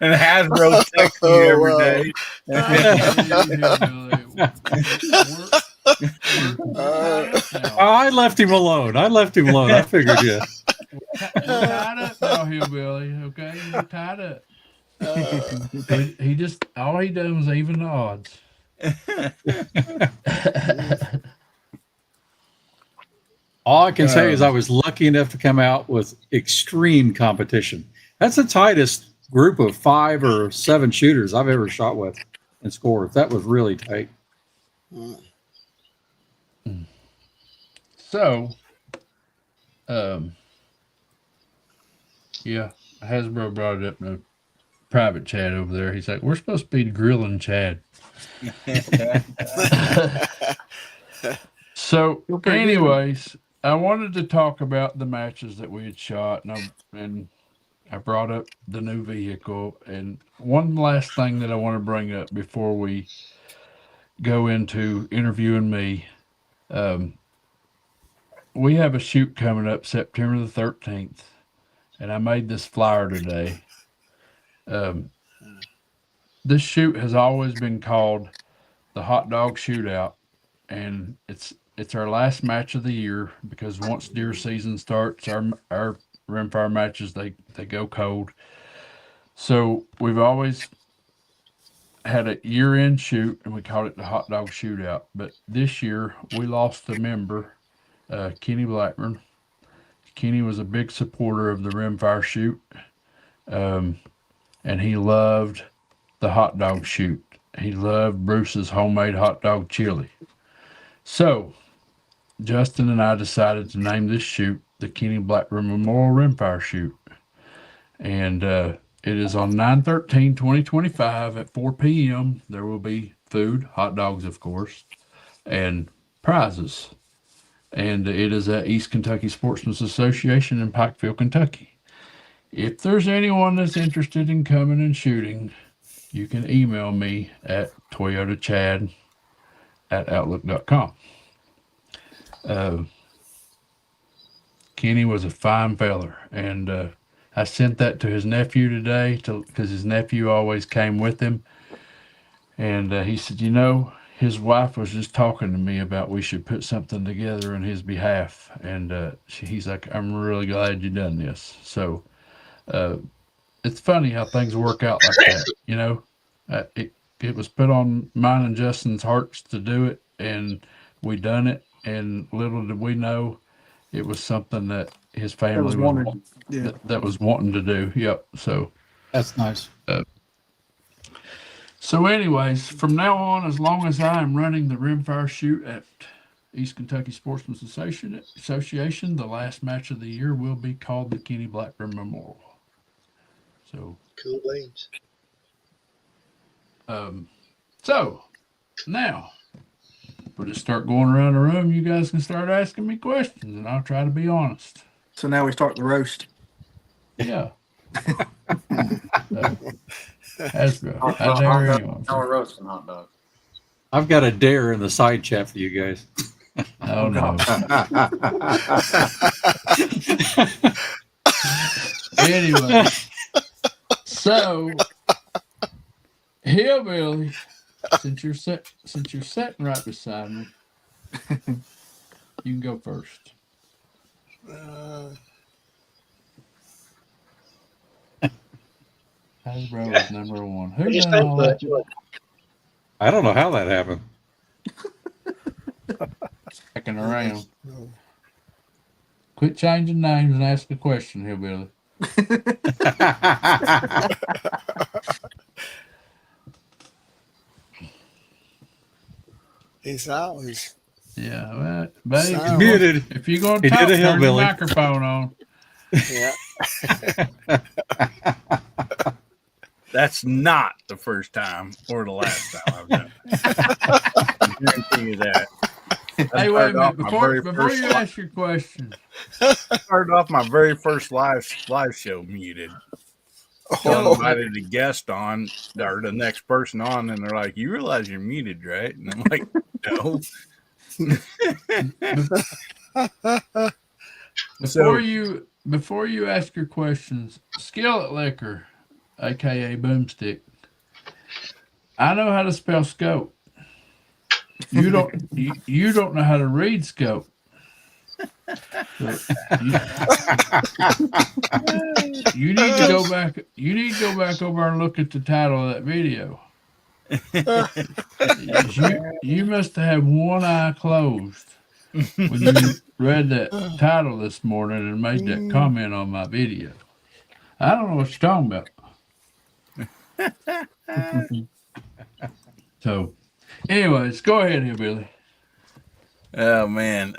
And Hasbro texts me every day. I left him alone. I figured, yeah. We're tied up now, Hillbilly. Okay, we're tied up. He just all he done was even the odds. All I can say is I was lucky enough to come out with extreme competition. That's the tightest group of 5 or 7 shooters I've ever shot with and scored. That was really tight. So, yeah, Hasbro brought it up in a private chat over there. He's like, "We're supposed to be grilling Chad." So, anyways, I wanted to talk about the matches that we had shot, and I brought up the new vehicle. And one last thing that I want to bring up before we go into interviewing me. We have a shoot coming up September the 13th, and I made this flyer today. This shoot has always been called the Hot Dog Shootout, and it's our last match of the year because once deer season starts, our rimfire matches they go cold. So we've always had a year-end shoot, and we called it the Hot Dog Shootout. But this year we lost a member. Kenny Blackburn. Kenny was a big supporter of the Rimfire shoot, and he loved the hot dog shoot. He loved Bruce's homemade hot dog chili. So, Justin and I decided to name this shoot the Kenny Blackburn Memorial Rimfire Shoot. And it is on 9/13/2025 at 4 p.m. There will be food, hot dogs, of course, and prizes. And it is at East Kentucky Sportsmen's Association in Pikeville, Kentucky. If there's anyone that's interested in coming and shooting, you can email me at toyotachad@outlook.com. Kenny was a fine feller, and I sent that to his nephew today because his nephew always came with him. And he said, his wife was just talking to me about we should put something together on his behalf. And he's like, I'm really glad you done this. So it's funny how things work out like that. It was put on mine and Justin's hearts to do it, and we done it. And little did we know it was something that his family was wanting to do. Yep. So that's nice. So, anyways, from now on, as long as I am running the Rimfire shoot at East Kentucky Sportsman's Association, the last match of the year will be called the Kenny Blackburn Memorial. So, Cool beans. So now we'll just start going around the room. You guys can start asking me questions, and I'll try to be honest. So now we start the roast. Yeah. Hasbro. Hot How dog, dare hot you? dog. Now we're roasting hot dogs. I've got a dare in the side chat for you guys. Oh no. Anyway, so Hillbilly, since you're sitting right beside me, you can go first. Hasbro is number one. Who Just done think all much. that? I don't know how that happened. Checking around. Quit changing names and ask a question, Hillbilly. He's always Yeah, well, buddy, Sound. Muted. if you're going He to did talk, a turn your hillbilly. microphone on. yeah. That's not the first time or the last time I've done it. I guarantee you that. Hey, wait a minute. Before you ask your question, Started off my very first live show muted. So I invited a guest on, or the next person on, and they're like, "You realize you're muted, right?" And I'm like, "No." before you ask your questions, Skillet Liquor, aka Boomstick, I know how to spell scope. You don't know how to read scope. So you need to go back. You need to go back over and look at the title of that video. You must have one eye closed when you read that title this morning and made that comment on my video. I don't know what you're talking about. So, anyways, go ahead here, Billy. Oh man,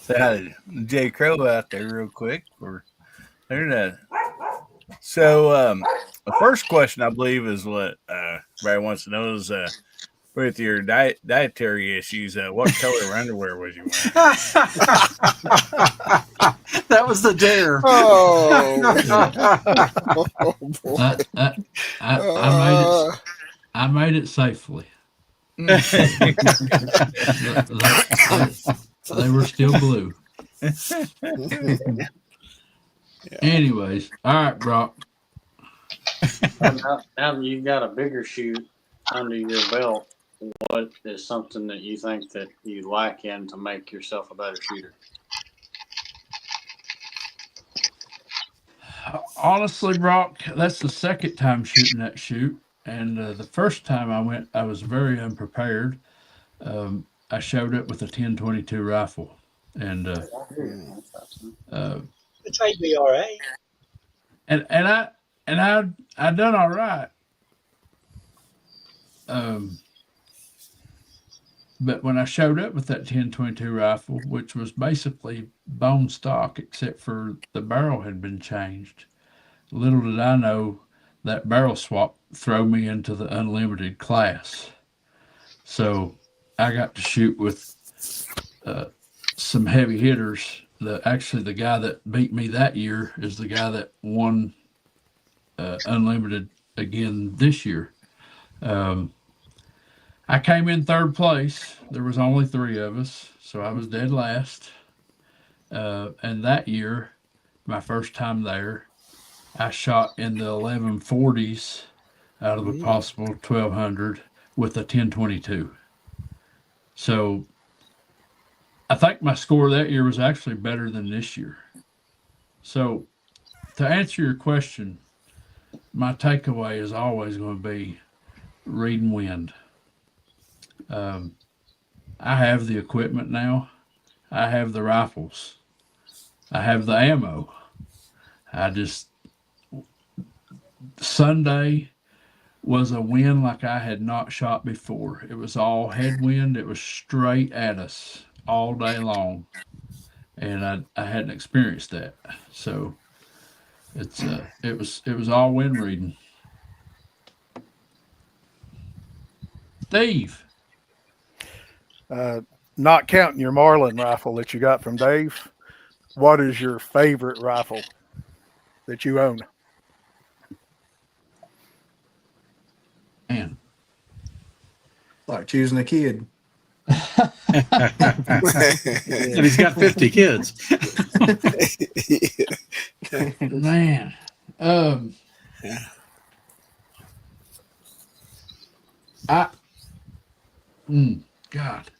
so I had Jay Crow out there real quick for there. So the first question I believe is what everybody wants to know is with your dietary issues, what color underwear was you wearing? That was the dare. Oh, boy. I made it safely. They were still blue. Anyways, all right, Brock. Now that you've got a bigger shoot under your belt, what is something that you think that you lack in to make yourself a better shooter? Honestly, Brock, that's the second time shooting that shoot. And the first time I went, I was very unprepared. I showed up with a 10-22 rifle. And It's ABRA. and I done all right. But when I showed up with that 10-22 rifle, which was basically bone stock, except for the barrel had been changed, little did I know that barrel swap throw me into the unlimited class. So I got to shoot with some heavy hitters. Actually, the guy that beat me that year is the guy that won unlimited again this year. I came in third place. There was only 3 of us, so I was dead last. And that year, my first time there, I shot in the 1140s out of a possible 1200 with a 10-22. So I think my score that year was actually better than this year. So to answer your question, my takeaway is always going to be read and wind. I have the equipment now. I have the rifles. I have the ammo. Sunday, was a wind like I had not shot before. It was all headwind. It was straight at us all day long, and I hadn't experienced that. So it was all wind reading. Steve, Not counting your Marlin rifle that you got from Dave, what is your favorite rifle that you own? man, Like choosing a kid. And he's got 50 kids. man, um, I, God,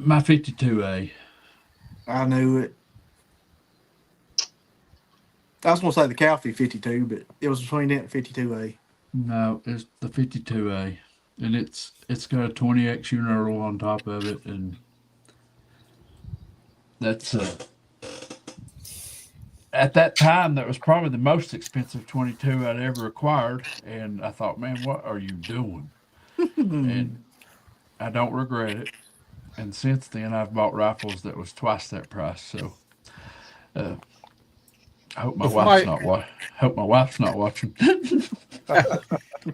my 52A. I knew it. I was going to say the Calfee 52, but it was between it and 52A. No, it's the 52A, and it's got a 20x Unirtle on top of it, and that's at that time that was probably the most expensive 22 I'd ever acquired, and I thought, man, what are you doing? And I don't regret it. And since then, I've bought rifles that was twice that price. So I hope my If wife's my- not hope my wife's not watching.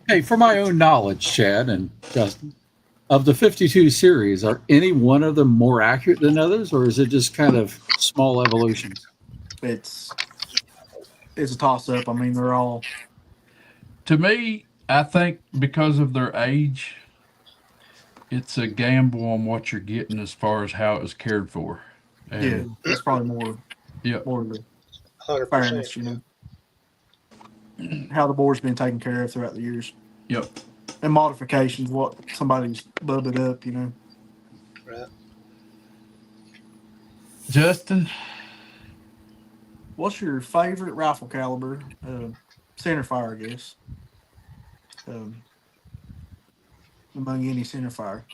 Hey, for my own knowledge, Chad and Justin, of the 52 series, are any one of them more accurate than others, or is it just kind of small evolutions? It's a toss up. I mean, they're all To me, I think because of their age, it's a gamble on what you're getting as far as how it was cared for. And It's probably more Yep. more of the 100%. fairness, how the board's been taken care of throughout the years, Yep. and modifications, what somebody's bubbed it up, Right. Justin, What's your favorite rifle caliber? Centerfire, I guess. Among any centerfire,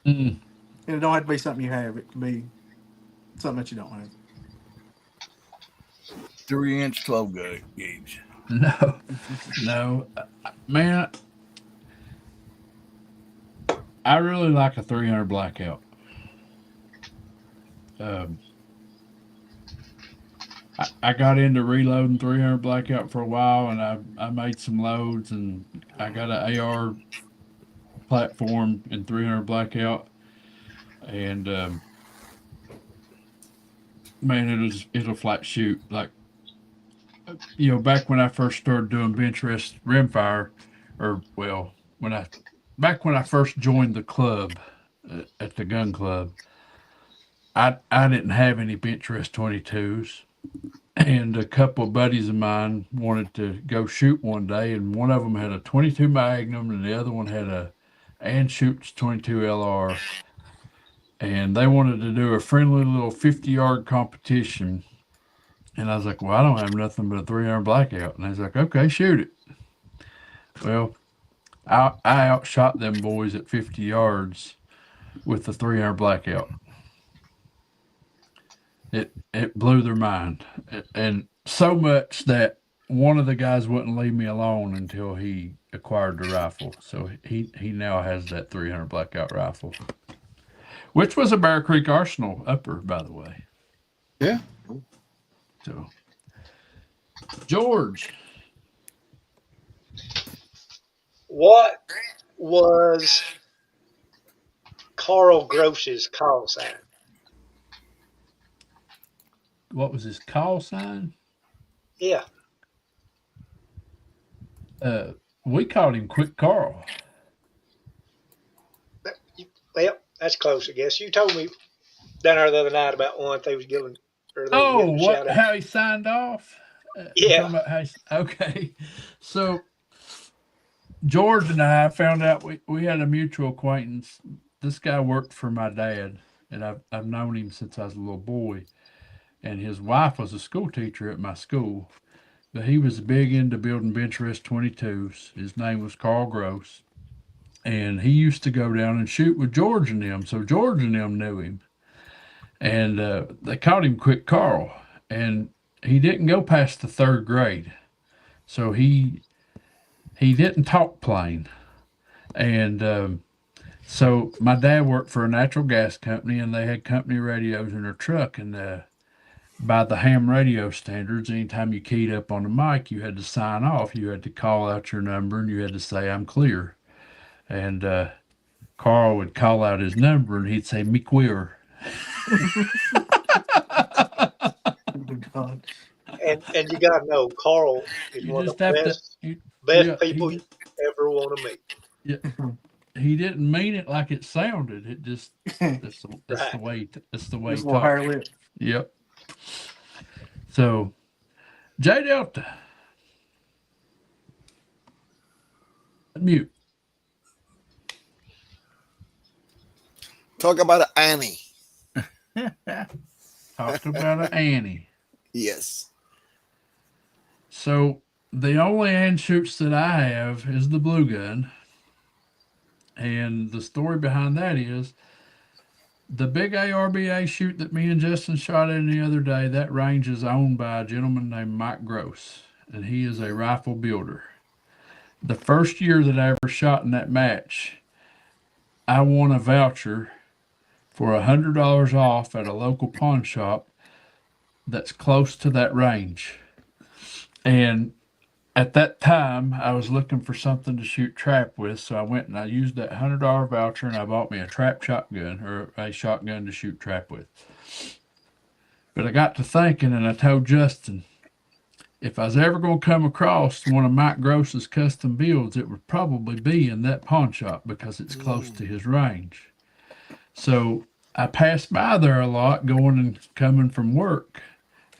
mm, and it don't have to be something you have. It can be something that you don't have. 3-inch 12 gauge. no, man. I really like a 300 blackout. I got into reloading 300 blackout for a while, and I made some loads, and I got an AR platform in 300 blackout, and man, it'll flat shoot like back when I first started doing Benchrest Rimfire, or well, back when I first joined the club at the gun club, I didn't have any Benchrest 22s. And a couple of buddies of mine wanted to go shoot one day, and one of them had a 22 Magnum, and the other one had a Anschutz 22 LR. And they wanted to do a friendly little 50-yard competition. And I was like, well, I don't have nothing but a 300 blackout. And they was like, okay, shoot it. Well, I outshot them boys at 50 yards with the 300 blackout. It blew their mind, and so much that one of the guys wouldn't leave me alone until he acquired the rifle. So he now has that 300 blackout rifle, which was a Bear Creek Arsenal upper, by the way. Yeah. So George, What was Carl Gross's call sign? what was his call sign? Yeah. We called him Quick Carl. Well, that's close, I guess. You told me down there the other night about one they was giving. Or they was Oh, giving a what? shout out. How he signed off? You're Yeah. talking about how okay. So George and I found out we had a mutual acquaintance. This guy worked for my dad, and I've known him since I was a little boy. And his wife was a school teacher at my school. But he was big into building Benchrest 22s. His name was Carl Gross. And he used to go down and shoot with George and them. So George and them knew him. And they called him Quick Carl. And he didn't go past the third grade, so he didn't talk plain. And so my dad worked for a natural gas company, and they had company radios in their truck. And by the ham radio standards, anytime you keyed up on the mic, you had to sign off. You had to call out your number, and you had to say, "I'm clear." And Carl would call out his number, and he'd say, "Me queer." Oh, God. And you gotta know, Carl is You one of just the have to. best You, best yeah, people you ever want to meet. he didn't mean it like it sounded. It just that's the Right. way that's the way Just he a little higher talked. lip. Yep. So J Delta, mute. Talk about Annie. Talked about an Annie. Yes. So the only hand shoots that I have is the blue gun, and the story behind that is the big ARBA shoot that me and Justin shot in the other day. That range is owned by a gentleman named Mike Gross, and he is a rifle builder. The first year that I ever shot in that match, I won a voucher for $100 off at a local pawn shop that's close to that range. And at that time, I was looking for something to shoot trap with, so I went and I used that $100 voucher and I bought me a trap shotgun, or a shotgun to shoot trap with. But I got to thinking, and I told Justin, if I was ever going to come across one of Mike Gross's custom builds, it would probably be in that pawn shop because it's close to his range. So I passed by there a lot going and coming from work,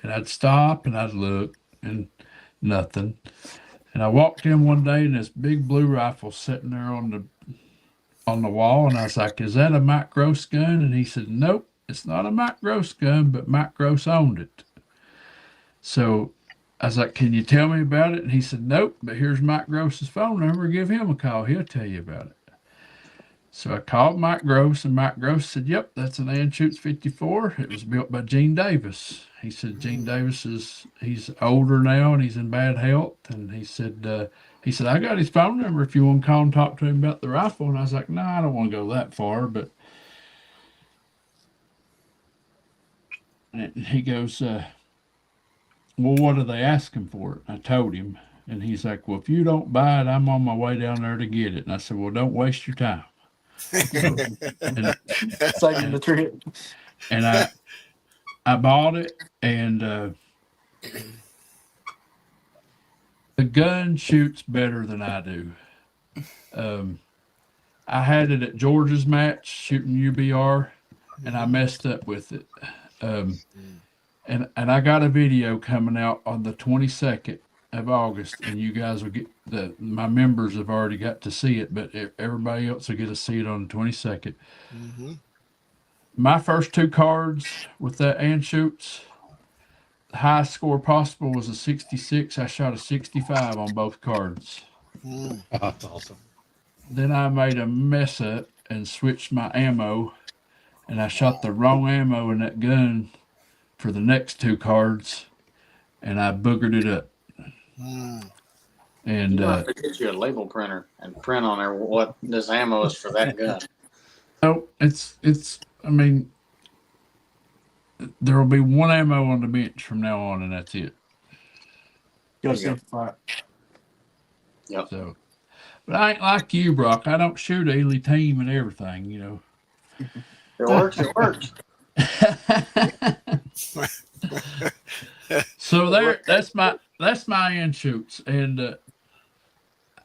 and I'd stop and I'd look and nothing. And I walked in one day and this big blue rifle sitting there on the wall, and I was like, "Is that a Mike Gross gun?" And he said, "Nope, it's not a Mike Gross gun, but Mike Gross owned it." So I was like, "Can you tell me about it?" And he said, "Nope, but here's Mike Gross's phone number. Give him a call. He'll tell you about it." So I called Mike Gross, and Mike Gross said, "Yep, that's an Anschutz 54. It was built by Gene Davis." He said, "Gene Davis he's older now and he's in bad health." And he said, "I got his phone number if you want to call and talk to him about the rifle." And I was like, "No, I don't want to go that far." But and he goes, "Well, what are they asking for it?" I told him, and he's like, "Well, if you don't buy it, I'm on my way down there to get it." And I said, "Well, don't waste your time." So, and, Saving the trip. and I bought it, and the gun shoots better than I do. I had it at Georgia's match shooting UBR, and I messed up with it. And I got a video coming out on the 22nd of August, and you guys will get my members have already got to see it, but everybody else will get to see it on the 22nd. My first two cards with that Anschutz, the highest score possible was a 66. I shot a 65 on both cards. That's awesome. Then I made a mess up and switched my ammo, and I shot the wrong ammo in that gun for the next two cards, and I boogered it up. And You have to get you a label printer and print on there what this ammo is for that gun. oh, it's. I mean, there will be one ammo on the bench from now on, and that's it. Go There you go. simplify it. Yep. So, but I ain't like you, Brock. I don't shoot Ely team and everything, you know. It works. It works. So that's my Anschutz, and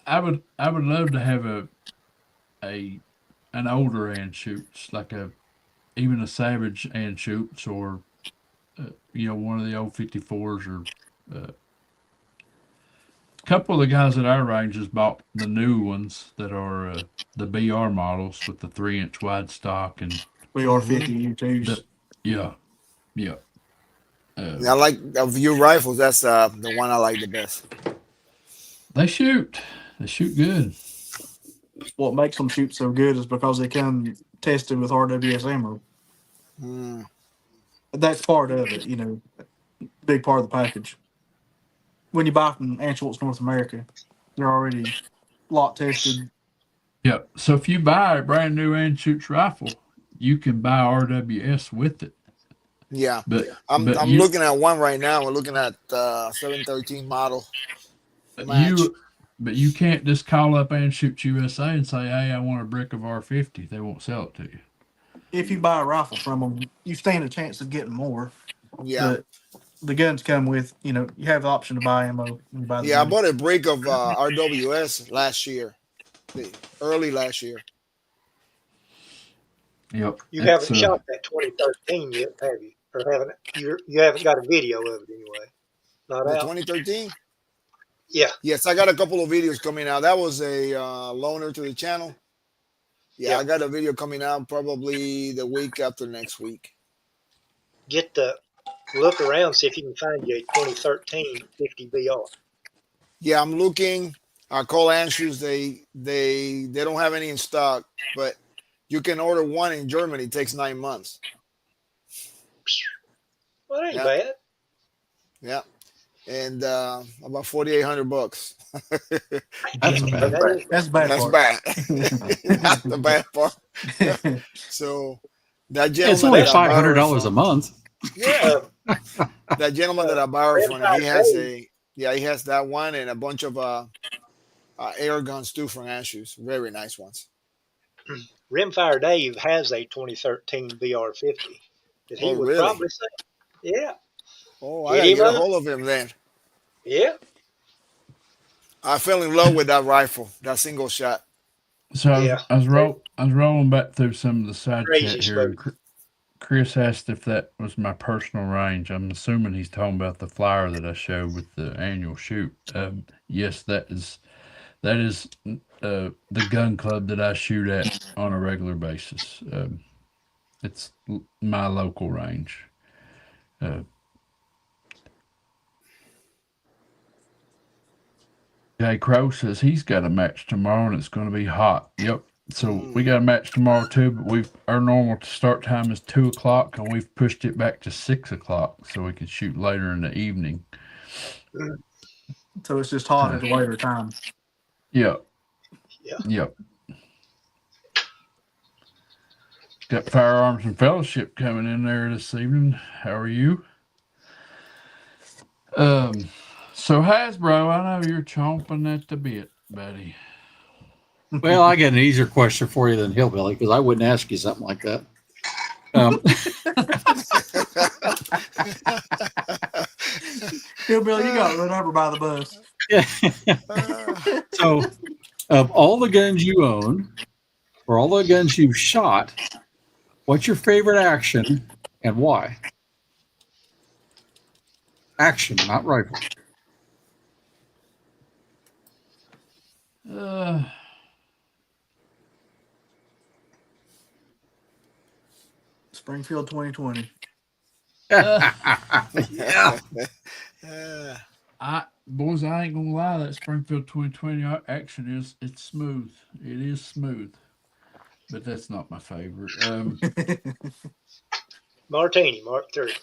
I would love to have an older Anschutz, like even a Savage Anschutz, or one of the old 54s, or a couple of the guys at our ranges bought the new ones that are the BR models with the 3-inch wide stock, and We are 50 U2s. yeah. I like of your rifles. That's the one I like the best. They shoot good. What makes them shoot so good is because they come tested with RWS ammo. That's part of it, big part of the package. When you buy from Anschultz North America, they're already lot tested. Yep. So if you buy a brand new Anschutz rifle, you can buy RWS with it. Yeah, But I'm you looking at one right now. We're looking at 713 model match. you can't just call up Anschutz USA and say, "Hey, I want a brick of R50." They won't sell it to you. If you buy a rifle from them, you stand a chance of getting more. Yeah, But the guns come with, you have the option to buy ammo when you buy the yeah. I gun. bought a break of RWS last year, early last year. Yep. You haven't shot that 2013 yet, have you? Or haven't you haven't got a video of it anyway? Not The out. 2013. Yeah. Yes, I got a couple of videos coming out. That was a loaner to the channel. Yeah, I got a video coming out probably the week after next week. Get the look around, see if you can find you a 2013 50 BR. Yeah, I'm looking. I call Anschutz. They don't have any in stock, but you can order one in Germany. It takes 9 months. Well, that ain't bad. Yeah, and about $4,800. That's bad. That's the bad That's part. bad. That's the bad part. So that It's gentleman only that I borrowed $500 a from- month. Yeah, that gentleman that I borrowed from, he has he has that one and a bunch of air guns too from Anschutz. Very nice ones. Rimfire Dave has a 2013 VR50 that he Oh, would really? probably say, yeah, Oh, I Hit gotta him get a up. hold of him then. yeah. I fell in love with that rifle, that single shot. So Yeah. I was rolling back through some of the side Crazy chat here. And smooth. Chris asked if that was my personal range. I'm assuming he's talking about the flyer that I showed with the annual shoot. Yes, that is the gun club that I shoot at on a regular basis. It's my local range. Jay Crow says he's got a match tomorrow and it's going to be hot. Yep. So we got a match tomorrow too, but our normal start time is 2:00 and we've pushed it back to 6:00 so we can shoot later in the evening. So it's just hot at a later time. Yep. Yeah. Yep. Got Firearms and Fellowship coming in there this evening. How are you? So Hasbro, I know you're chomping at the bit, buddy. Well, I got an easier question for you than Hillbilly because I wouldn't ask you something like that. Hillbilly, you got run over by the bus. So, of all the guns you own, or all the guns you've shot, what's your favorite action and why? Action, not rifle. Springfield 2020. Yeah. Boys, I ain't gonna lie, that Springfield 2020 action it's smooth. It is smooth. But that's not my favorite. Martini, Mark III.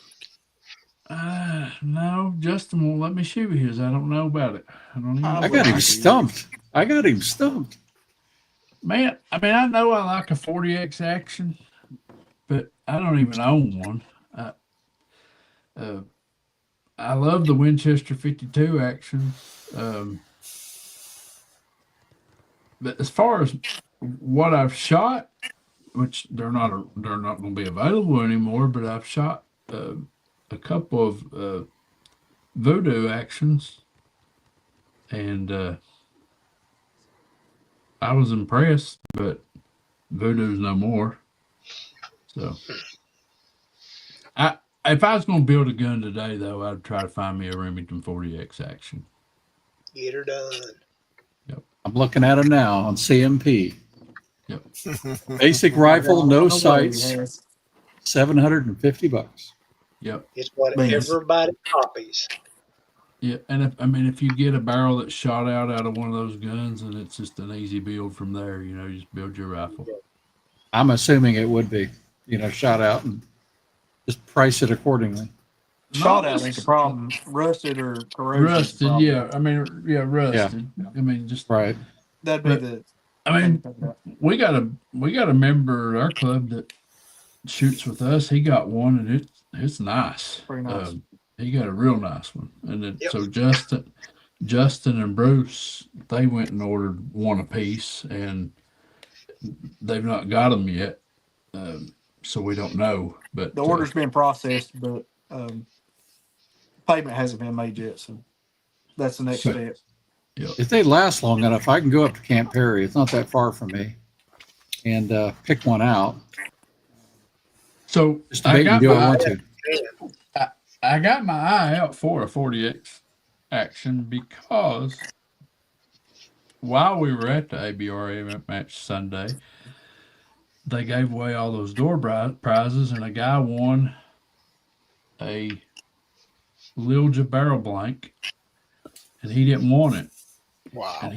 No, Justin won't let me shoot his. I don't know about it. I don't even know I got him stumped. Man, I mean, I know I like a 40X action, but I don't even own one. I love the Winchester 52 action. But as far as what I've shot, which they're not going to be available anymore, but I've shot a couple of voodoo actions, and I was impressed, but voodoo's no more. So if I was going to build a gun today, though, I'd try to find me a Remington 40X action. Get her done. Yep. I'm looking at him now on CMP. Yep. Basic rifle, no I know what he sights, has. $750. Yep. It's what Beans. everybody copies. Yeah, and if you get a barrel that's shot out of one of those guns, and it's just an easy build from there, you just build your rifle. I'm assuming it would be, shot out and just price it accordingly. Shot out ain't the problem. Rusted or corrosion. Rusted, yeah. I mean, yeah, rusted. I mean, just Right. That'd be but- the. I mean, thing about we got a member at our club that shoots with us. He got one, and it's nice. Pretty nice. He got a real nice one, and then, Yep. so Justin and Bruce, they went and ordered one apiece, and they've not got them yet, so we don't know. But The order's been processed, but payment hasn't been made yet, so that's the next So- step. If they last long enough, I can go up to Camp Perry. It's not that far from me, and pick one out. So Just debate and do what I want to. I got my eye out for a 40X action because while we were at the ABRA match Sunday, they gave away all those door prizes, and a guy won a Lilja barrel blank, and he didn't want it, Wow. and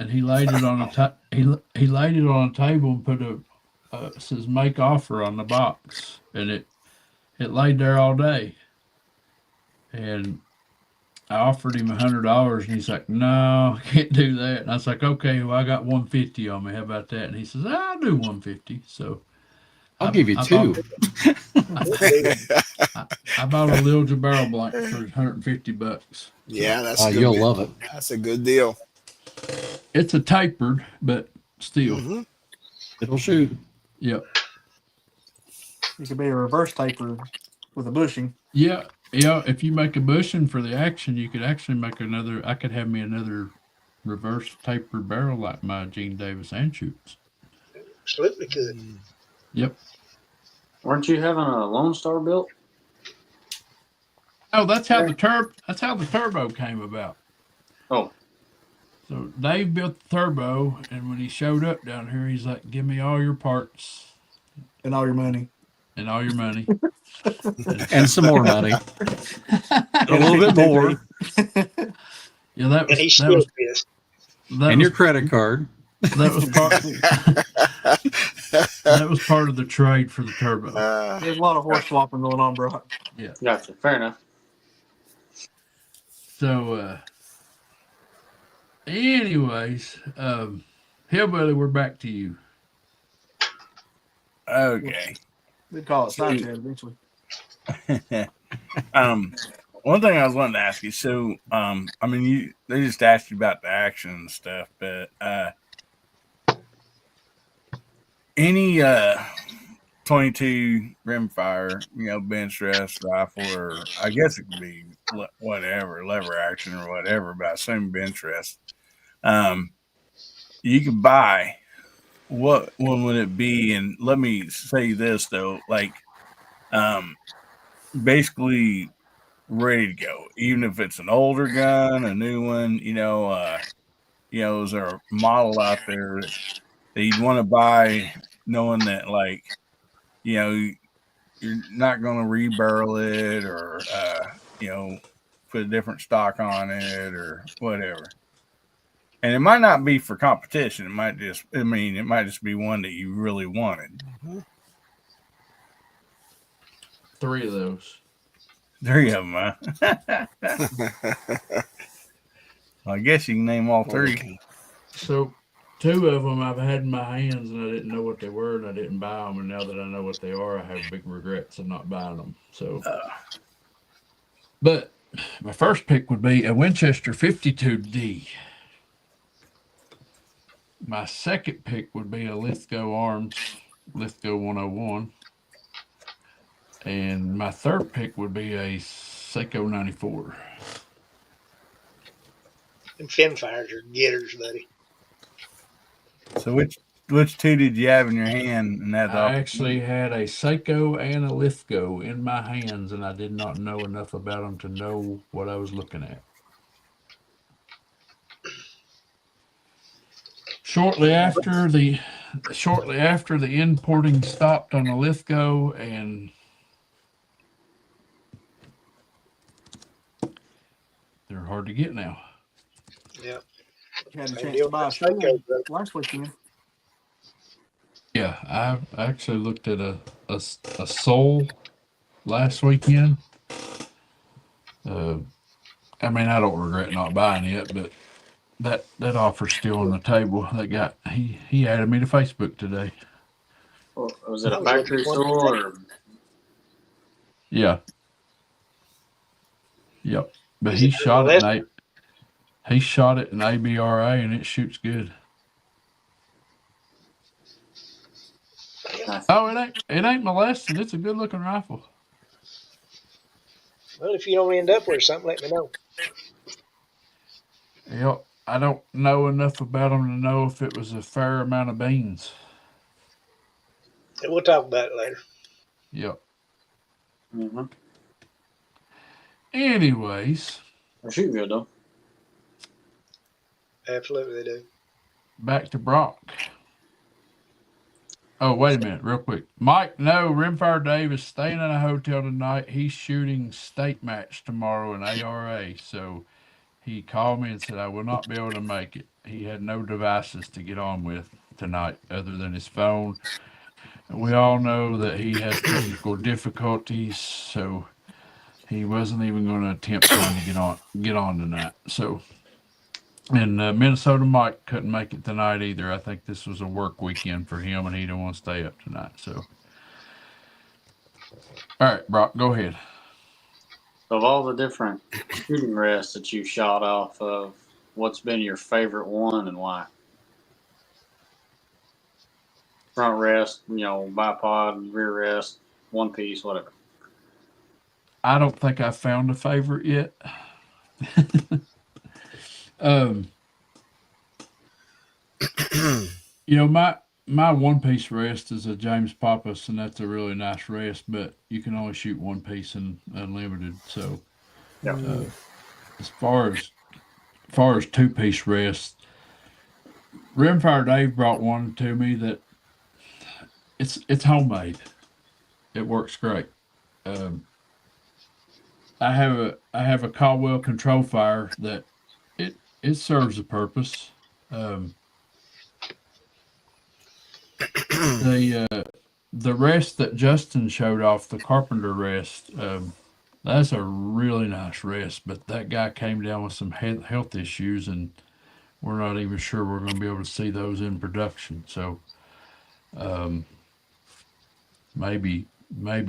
he laid it on he laid it on a table and put it says make offer on the box, and it laid there all day. And I offered him $100, and he's like, "No, I can't do that." And I was like, "Okay, well, I got 150 on me. How about that?" And he says, "I'll do 150." So I'll give you two. I bought a Lilja barrel blank for $150. Yeah, that's good. You'll love it. That's a good deal. It's a tapered, but still, Mhm. It'll shoot. yep, It could be a reverse taper with a bushing. yeah. If you make a bushing for the action, you could actually make another. I could have me another reverse tapered barrel like my Gene Davis and shoots. Absolutely could. Yep. Weren't you having a Lone Star built? Oh, that's how the turbo came about. Oh. So Dave built the turbo, and when he showed up down here, he's like, "Give me all your parts And all your money. and all your money." And some more money. A little bit more. Yeah, that And he's was still pissed. And your credit card. that was part of the trade for the turbo. There's a lot of horse swapping going on, bro. Gotcha. Fair enough. So, anyways, Hillbilly, we're back to you. Okay. They call it Snapchat eventually. One thing I was wanting to ask you. So, I mean, they just asked you about the action and stuff, but any 22 rimfire, Benchrest rifle, or I guess it could be whatever, lever action or whatever, but I assume Benchrest. You could buy. What one would it be? And let me say this though, like, basically ready to go, even if it's an older gun, a new one. Is there a model out there that you'd want to buy, knowing that, like, you're not going to rebarrel it or put a different stock on it or whatever. And it might not be for competition. It might just be one that you really wanted. 3 of those. 3 of them, huh? Well, I guess you can name all 3. So 2 of them I've had in my hands, and I didn't know what they were, and I didn't buy them. And now that I know what they are, I have big regrets of not buying them. So, but my first pick would be a Winchester 52D. My second pick would be a Lithgow Arms Lithgow 101. And my third pick would be a Seiko 94. And Finfires are getters, buddy. So which 2 did you have in your hand? And that I actually had a Seiko and a Lithgow in my hands, and I did not know enough about them to know what I was looking at. Shortly after the importing stopped on the Lithgow, and they're hard to get now. Yeah. You had a Same chance deal to buy a with show Seiko, brother. last weekend. Yeah, I actually looked at a Soul last weekend, Uh, I mean, I don't regret not buying it, but that offer's still on the table. He added me to Facebook today. Well, was it I a was looking factory for one store? today. Or, Yeah, yep. But Is it less? he shot it in ABRA and it shoots good. nice. Oh, it ain't molesting. It's a good looking rifle. Well, if you don't end up with something, let me know. Yep. I don't know enough about them to know if it was a fair amount of beans. And we'll talk about it later. Yep. Mm-hmm. Anyways, They shoot good though. Absolutely, they do. back to Brock. Oh, wait a minute, real quick. Mike, no, Rimfire Dave is staying in a hotel tonight. He's shooting state match tomorrow in ARA. So he called me and said I will not be able to make it. He had no devices to get on with tonight other than his phone. We all know that he has technical difficulties, so he wasn't even going to attempt trying to get on tonight. So, and Minnesota Mike couldn't make it tonight either. I think this was a work weekend for him, and he didn't want to stay up tonight. So, all right, Brock, go ahead. Of all the different shooting rests that you've shot off of, what's been your favorite one and why? Front rest, bipod, rear rest, one piece, whatever. I don't think I found a favorite yet. um, my one piece rest is a James Pappas, and that's a really nice rest. But you can only shoot one piece in unlimited. So, as far as two piece rest, Rimfire Dave brought one to me that it's homemade. It works great. Um, I have a Caldwell control fire that it serves a purpose. Um, the rest that Justin showed off, the Carpenter rest, that's a really nice rest. But that guy came down with some health issues, and we're not even sure we're going to be able to see those in production. So um, maybe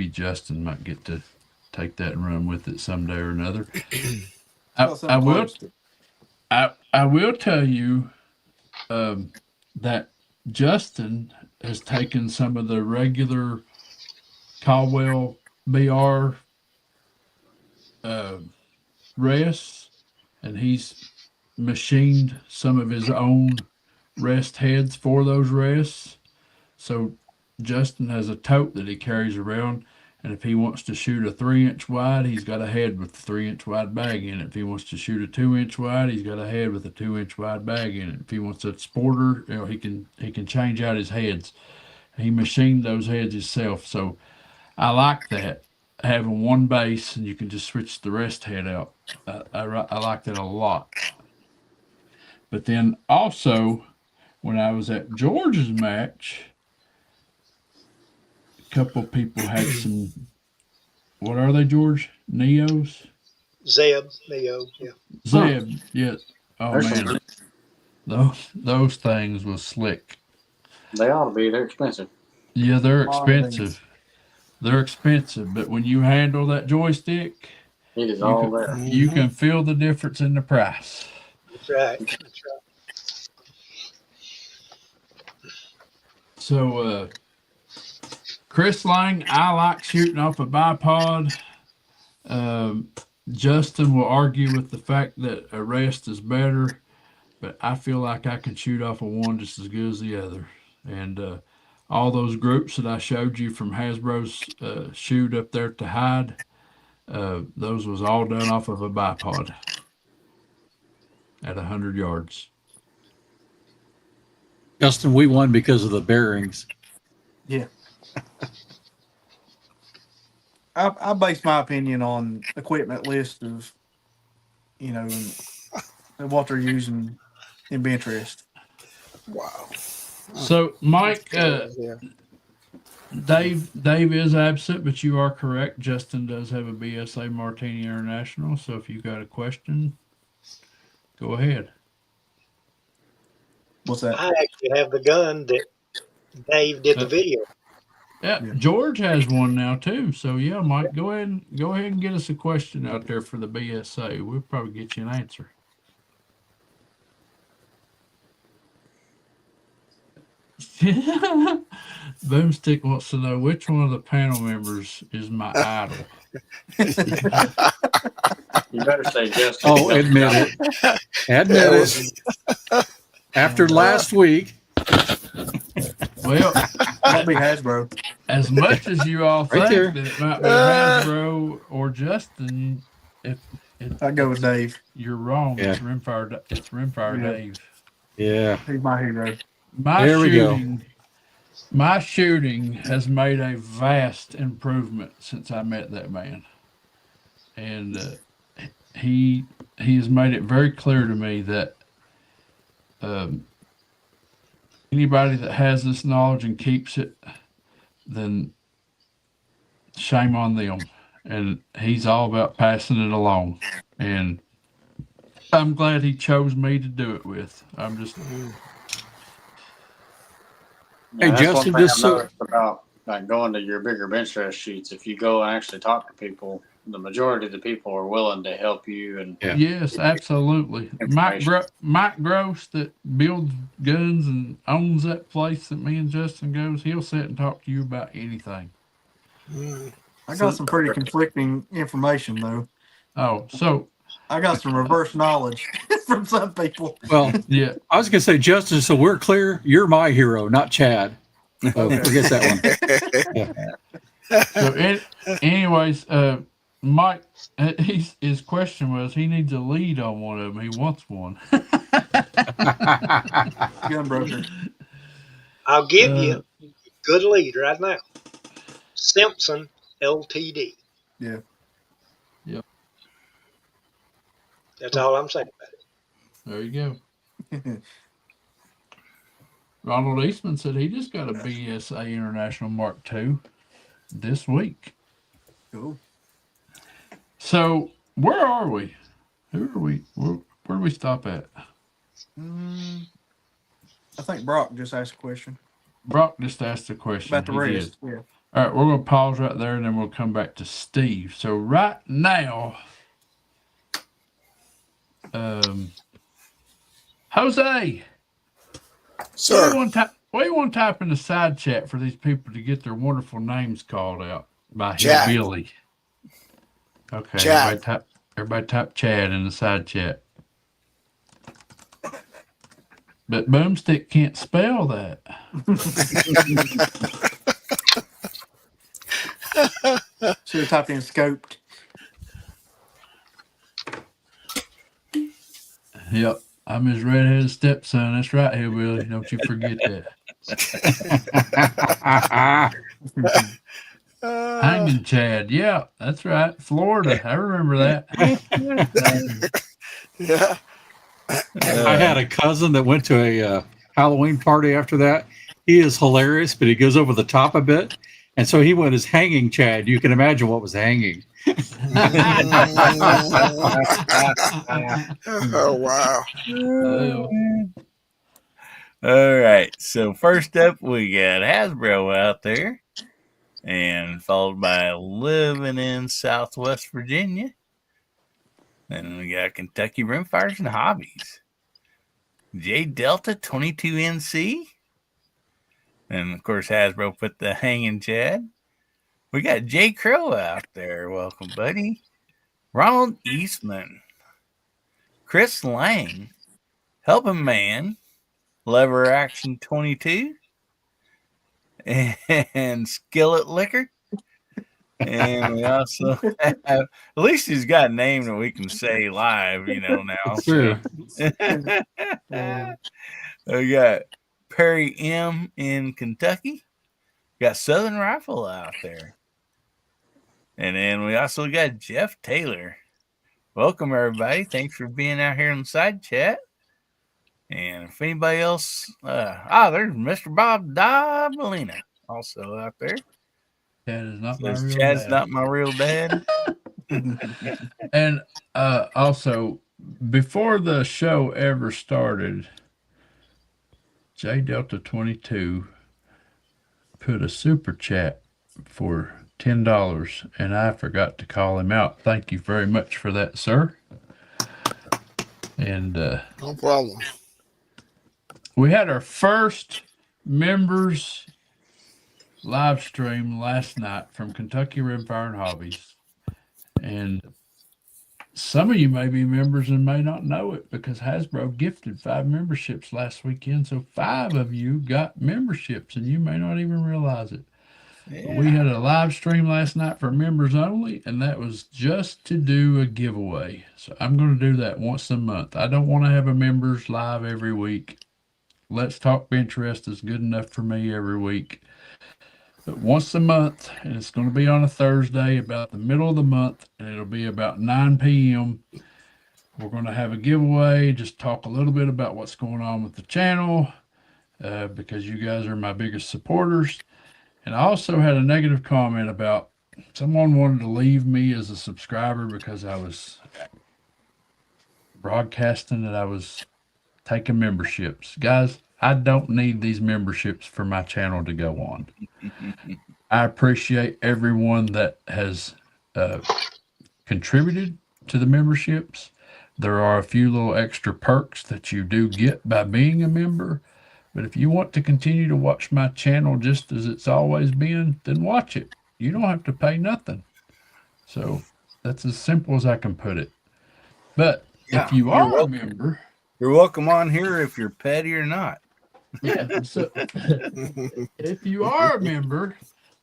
Justin might get to take that and run with it someday or another. I will I will tell you that Justin has taken some of the regular Caldwell BR uh, rests, and he's machined some of his own rest heads for those rests. So Justin has a tote that he carries around, and if he wants to shoot a 3-inch wide, he's got a head with a 3-inch wide bag in it. If he wants to shoot a 2-inch wide, he's got a head with a 2-inch wide bag in it. If he wants a sporter, he can change out his heads. He machined those heads himself, so I like that, having one base and you can just switch the rest head out. I like that a lot. But then also, when I was at George's match, a couple of people had some. What are they, George? Neos? Zeb, Neo, yeah. Zeb, yeah. Oh There's man, some, those things was slick. they ought to be. They're expensive. Yeah, they're Lot of things. expensive. They're expensive, but when you handle that joystick, It is you all can there. you can feel the difference in the price. That's right. That's right. So, Chris Lang, I like shooting off a bipod. Um, Justin will argue with the fact that a rest is better, but I feel like I can shoot off of one just as good as the other. And all those groups that I showed you from Hasbro's shoot up there to Hyde, those was all done off of a bipod at 100 yards. Justin, we won because of the bearings. Yeah. I base my opinion on equipment list of, and what they're using in Benchrest. Wow. So, Mike, Yeah. Dave is absent, but you are correct. Justin does have a BSA Martini International. So if you got a question, go ahead. What's that? I actually have the gun that Dave did the video. Yeah, Yeah. George has one now too. So yeah, Mike, go ahead and get us a question out there for the BSA. We'll probably get you an answer. Boomstick wants to know which one of the panel members is my idol. You better say Justin. Oh, admit it. Admit it. After last week, Well, Might be Hasbro. as much as you all Right think there. that it might be Hasbro or Justin, if I'd go with Dave. you're wrong, Yeah. it's Rimfire. It's Rimfire Yeah. Dave. yeah. He's my hero. There we go. My shooting has made a vast improvement since I met that man, and he has made it very clear to me that anybody that has this knowledge and keeps it, then shame on them. And he's all about passing it along, and I'm glad he chose me to do it with. I'm just Hey, That's Justin, one thing just I've so- noticed about like going to your bigger Benchrest shoots. If you go and actually talk to people, the majority of the people are willing to help you. And Yeah. yes, absolutely. Mike Gross that builds guns and owns that place that me and Justin goes, he'll sit and talk to you about anything. I got some pretty conflicting information though. Oh, so I got some reverse knowledge from some people. Well, yeah. I was going to say, Justin, so we're clear. You're my hero, not Chad. So forget that one. So anyways, Mike, his question was he needs a lead on one of them. He wants one. Gunbroker. I'll give you a good lead right now. Simpson Ltd. Yeah. Yep. That's all I'm saying about it. There you go. Ronald Eastman said he just got a BSA International Mark II this week. Cool. So where are we? Who are we? Where do we stop at? I think Brock just asked a question Brock just asked a question. about the He did. rest. Yeah. All right, we're going to pause right there, and then we'll come back to Steve. So right now, Jose, Sir. what do you want to type in the side chat for these people to get their wonderful names called out by Chad. Hillbilly? Okay, Chad. everybody type Chad in the side chat. But Boomstick can't spell that. Should have typed in scoped. Yep, I'm his redheaded stepson. That's right, Hillbilly. Don't you forget that. Hanging Chad. Yeah, that's right. Florida. I remember that. Yeah. I had a cousin that went to a Halloween party after that. He is hilarious, but he goes over the top a bit. And so he went as hanging Chad. You can imagine what was hanging. Oh, wow. All right. So first up, we got Hasbro out there, and followed by Living in Southwest Virginia. And we got Kentucky Rimfires and Hobbies. J Delta 22NC. And of course, Hasbro put the hanging Chad. We got Jay Crow out there. Welcome, buddy. Ronald Eastman. Chris Lang. Helping Man. Lever Action 22. And Skillet Liquor. And we also have, at least he's got a name that we can say live, now. True. We got Perry M in Kentucky. Got Southern Rifle out there. And then we also got Jeff Taylor. Welcome, everybody. Thanks for being out here in the side chat. And if anybody else, there's Mr. Bob Dabalina also out there. Chad is not my Says real Chad's dad. not my real dad. And also, before the show ever started, J Delta 22 put a super chat for $10, and I forgot to call him out. Thank you very much for that, sir. And No problem. we had our first members live stream last night from Kentucky Rimfire and Hobbies. And some of you may be members and may not know it because Hasbro gifted 5 memberships last weekend. So 5 of you got memberships and you may not even realize it. Yeah. We had a live stream last night for members only, and that was just to do a giveaway. So I'm going to do that once a month. I don't want to have a members live every week. Let's Talk Benchrest is good enough for me every week. But once a month, and it's going to be on a Thursday about the middle of the month, and it'll be about 9 p.m. We're going to have a giveaway, just talk a little bit about what's going on with the channel, because you guys are my biggest supporters. And I also had a negative comment about someone wanted to leave me as a subscriber because I was broadcasting that I was taking memberships. Guys, I don't need these memberships for my channel to go on. I appreciate everyone that has contributed to the memberships. There are a few little extra perks that you do get by being a member. But if you want to continue to watch my channel just as it's always been, then watch it. You don't have to pay nothing. So that's as simple as I can put it. But if you are a member, you're welcome on here if you're petty or not. Yeah. So if you are a member,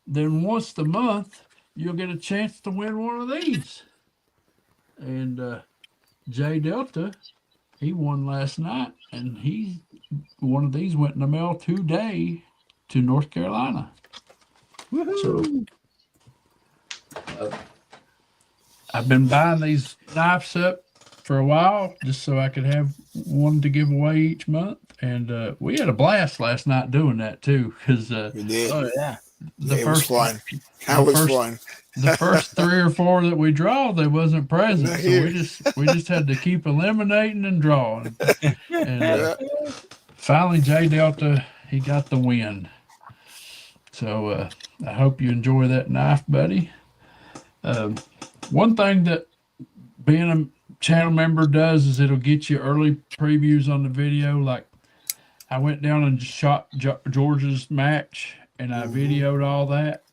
then once a month you'll get a chance to win one of these. And J Delta, he won last night, and one of these went in the mail today to North Carolina. Woohoo! So I've been buying these knives up for a while just so I could have one to give away each month. And we had a blast last night doing that too, because We did. Oh yeah. It was fun. That was fun. The first 3 or 4 that we draw, they wasn't present, Not so here. we just had to keep eliminating and drawing. And Yeah. finally, J Delta, he got the win. So I hope you enjoy that knife, buddy. One thing that being a channel member does is it'll get you early previews on the video. Like I went down and shot George's match, and I videoed all that.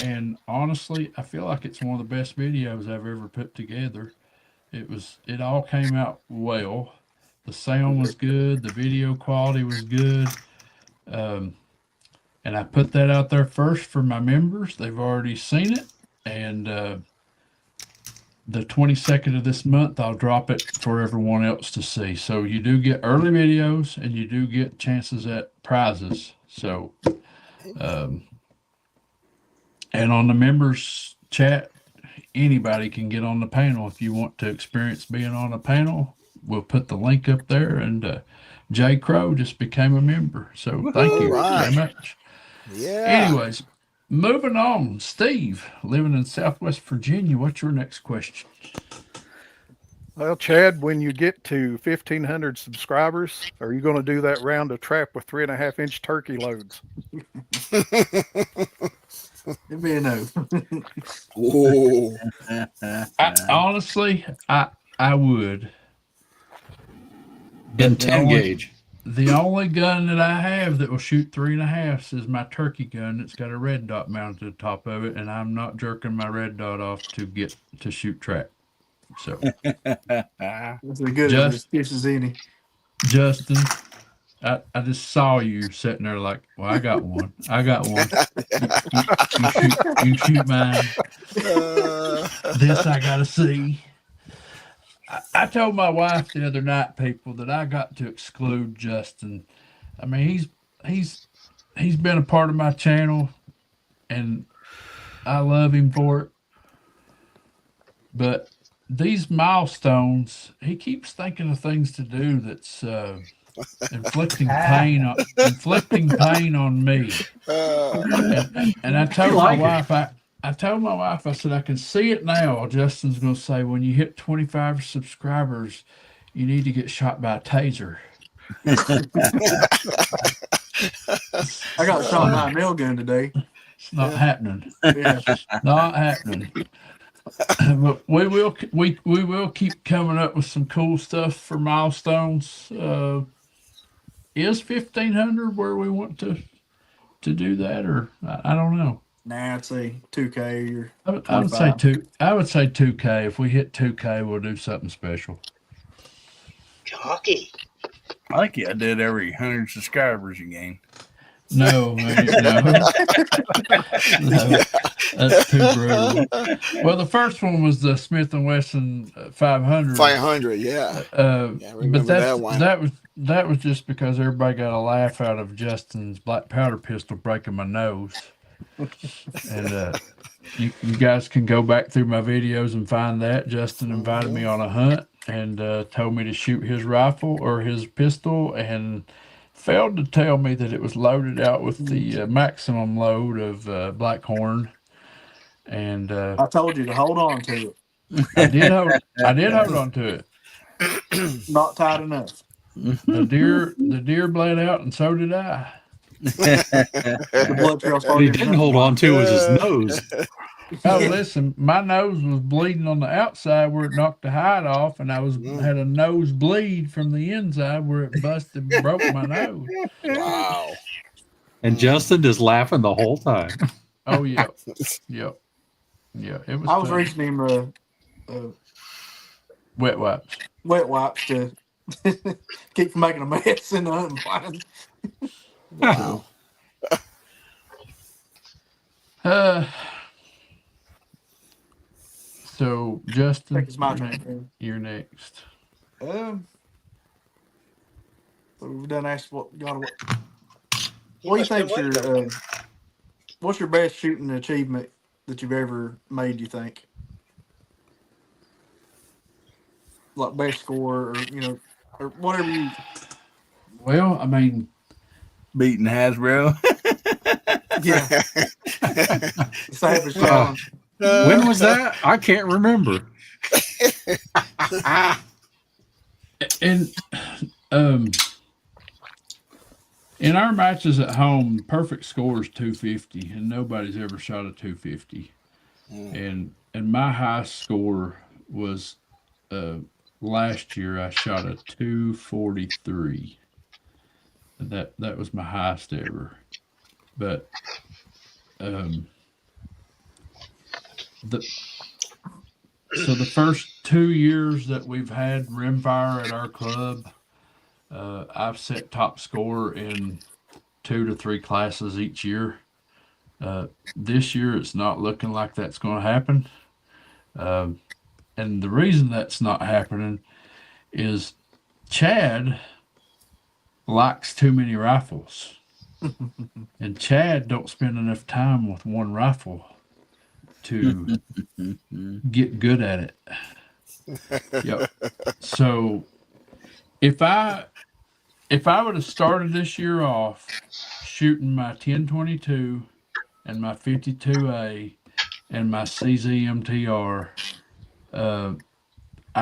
And honestly, I feel like it's one of the best videos I've ever put together. It all came out well. The sound was good. The video quality was good. And I put that out there first for my members. They've already seen it. And the 22nd of this month, I'll drop it for everyone else to see. So you do get early videos, and you do get chances at prizes. So, and on the members chat, anybody can get on the panel. If you want to experience being on a panel, we'll put the link up there. And Jay Crow just became a member. So thank you very much. Yeah. Anyways, moving on. Steve, living in Southwest Virginia, what's your next question? Well, Chad, when you get to 1,500 subscribers, are you going to do that round of trap with 3.5-inch turkey loads? It'd be a no. Ooh. Honestly, I would. In The 10 only- gauge. The only gun that I have that will shoot 3.5s is my turkey gun. It's got a red dot mounted to the top of it, and I'm not jerking my red dot off to get to shoot trap. So, That's as good as as any. Justin, I just saw you sitting there like, well, I got one. I got one. You shoot mine. This I gotta see. I told my wife the other night, people, that I got to exclude Justin. I mean, he's been a part of my channel, and I love him for it. But these milestones, he keeps thinking of things to do that's inflicting pain on me. And I told my wife, I told my wife, I said, I can see it now. Justin's going to say, when you hit 25 subscribers, you need to get shot by a taser. I got shot by a nail gun today. It's not happening. Yeah. Not happening. But we will keep coming up with some cool stuff for milestones. Is 1,500 where we want to do that, or I don't know. Nah, I'd say 2K or I would say 2K. If we hit 2K, we'll do something special. Cocky. I think I did every 100 subscribers you gain. No, man, no. No, that's too brutal. Well, the first one was the Smith & Wesson 500. 500, yeah. Yeah, I remember that one. That was just because everybody got a laugh out of Justin's black powder pistol breaking my nose. And you guys can go back through my videos and find that. Justin invited me on a hunt and told me to shoot his rifle or his pistol, and failed to tell me that it was loaded out with the maximum load of Blackhorn. And I told you to hold on to it. I did hold on to it. Not tight enough. The deer bled out, and so did I. The blood trail What he started. didn't hold on to was his nose. Oh, listen, my nose was bleeding on the outside where it knocked the hide off, and I had a nose bleed from the inside where it busted, broke my nose. Wow. And Justin just laughing the whole time. Oh yeah, yeah. It was. I was funny. reaching him Wet wipes. wet wipes to keep from making a mess in the hunting blind. Wow. So Justin, I think it's my turn. you're next. So we've done asked what You what do you must been think's waiting on your what's your best shooting achievement that you've ever made, you think? Like best score, or or whatever you. Well, I mean, Beating Hasbro. Yeah. Savage challenge. When was that? I can't remember. and in our matches at home, the perfect score is 250, and nobody's ever shot a 250. And my high score was last year. I shot a 243. That was my highest ever. But the first 2 years that we've had Rimfire at our club, I've set top score in 2 to 3 classes each year. This year, it's not looking like that's going to happen. And the reason that's not happening is Chad likes too many rifles. And Chad don't spend enough time with one rifle to get good at it. Yep. So if I would have started this year off shooting my 1022 and my 52A and my CZMTR, I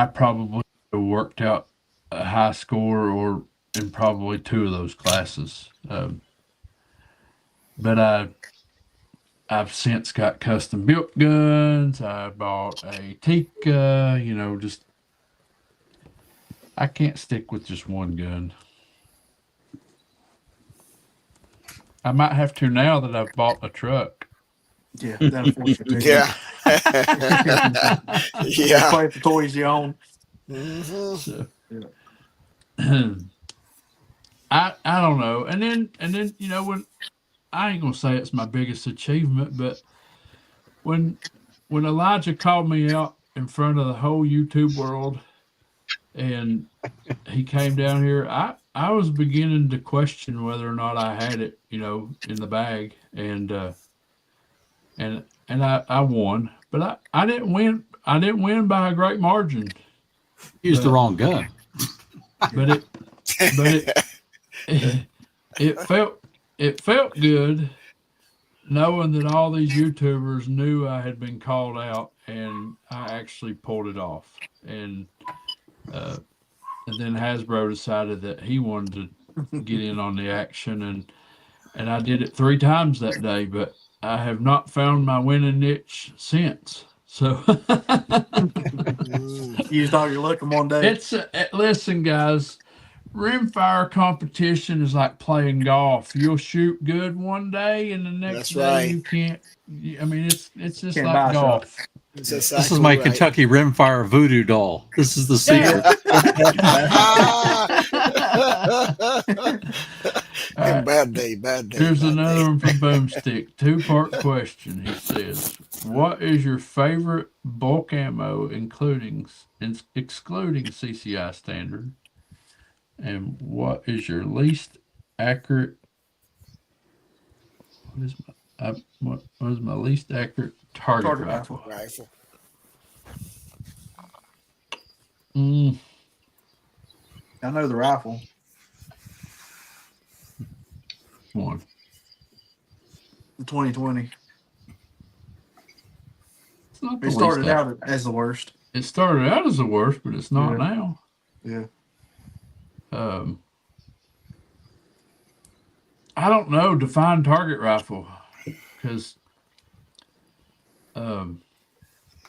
probably would have worked out a high score or in probably 2 of those classes. But I've since got custom built guns. I bought a Tika, just I can't stick with just one gun. I might have to now that I've bought a truck. Yeah, that unfortunately. Yeah. Yeah. Play with the toys you own. Mhm. So, I don't know. And then when I ain't gonna say it's my biggest achievement, but when Elijah called me out in front of the whole YouTube world and he came down here, I was beginning to question whether or not I had it, in the bag, and I won, but I didn't win. I didn't win by a great margin. Used the wrong gun. But it felt good knowing that all these YouTubers knew I had been called out, and I actually pulled it off. Uh, and then Hasbro decided that he wanted to get in on the action, and I did it 3 times that day, but I have not found my winning niche since. So You just all your luck in one day. it's listen, guys. Rimfire competition is like playing golf. You'll shoot good one day, and the next That's day right. you can't. I mean, it's just Can't buy like a shot. golf. It's This is exactly my right. Kentucky Rimfire voodoo doll. This is the secret. All right, Bad day, bad day. here's bad another day. one from Boomstick. 2-part question. He says, "What is your favorite bulk ammo, excluding CCI standard? And what is your least accurate? What is my least accurate target Target rifle?" Rifle. Mm, I know the rifle. one. The 2020. It's not the It least started accurate. out as the worst. It started out as the worst, but it's not Yeah. now. Yeah. I don't know. Define target rifle, because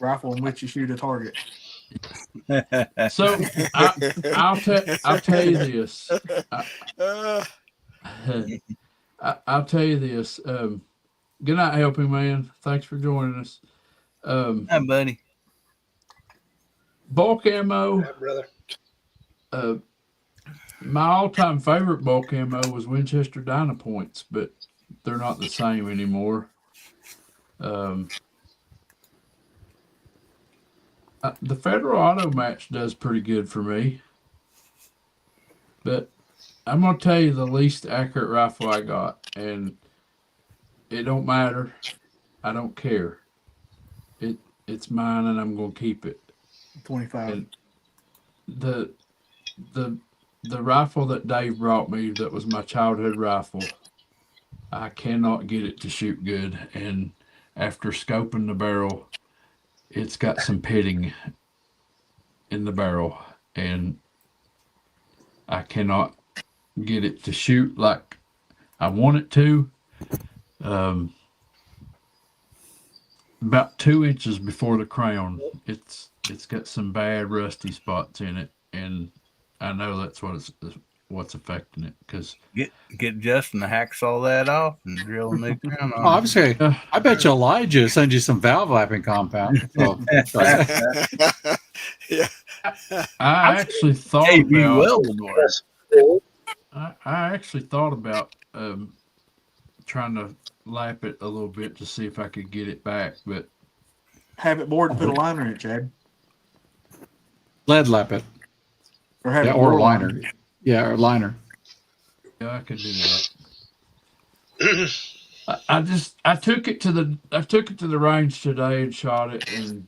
Rifle in which you shoot a target. so I'll tell you this. I'll tell you this. Good night, helping man. Thanks for joining us. Hi, buddy. Bulk ammo. Yeah, brother. My all-time favorite bulk ammo was Winchester Dynapoints, but they're not the same anymore. The Federal Auto Match does pretty good for me, but I'm gonna tell you the least accurate rifle I got, and it don't matter. I don't care. It's mine, and I'm gonna keep it. 25. And the rifle that Dave brought me, that was my childhood rifle, I cannot get it to shoot good. And after scoping the barrel, it's got some pitting in the barrel, and I cannot get it to shoot like I want it to. About 2 inches before the crown, it's got some bad rusty spots in it, and I know that's what's affecting it. Because Get Justin to hacksaw that off and drill a new crown Oh, on. obviously, I bet you Elijah sends you some valve lapping compound. So, Yeah. I actually thought KB about Weld. I actually thought about trying to lap it a little bit to see if I could get it back, but Have it bored and put a liner in it, Chad. lead lap it. Or have Yeah, it or a bored liner. Yeah, or liner. yeah, I could do that. I took it to the range today and shot it, and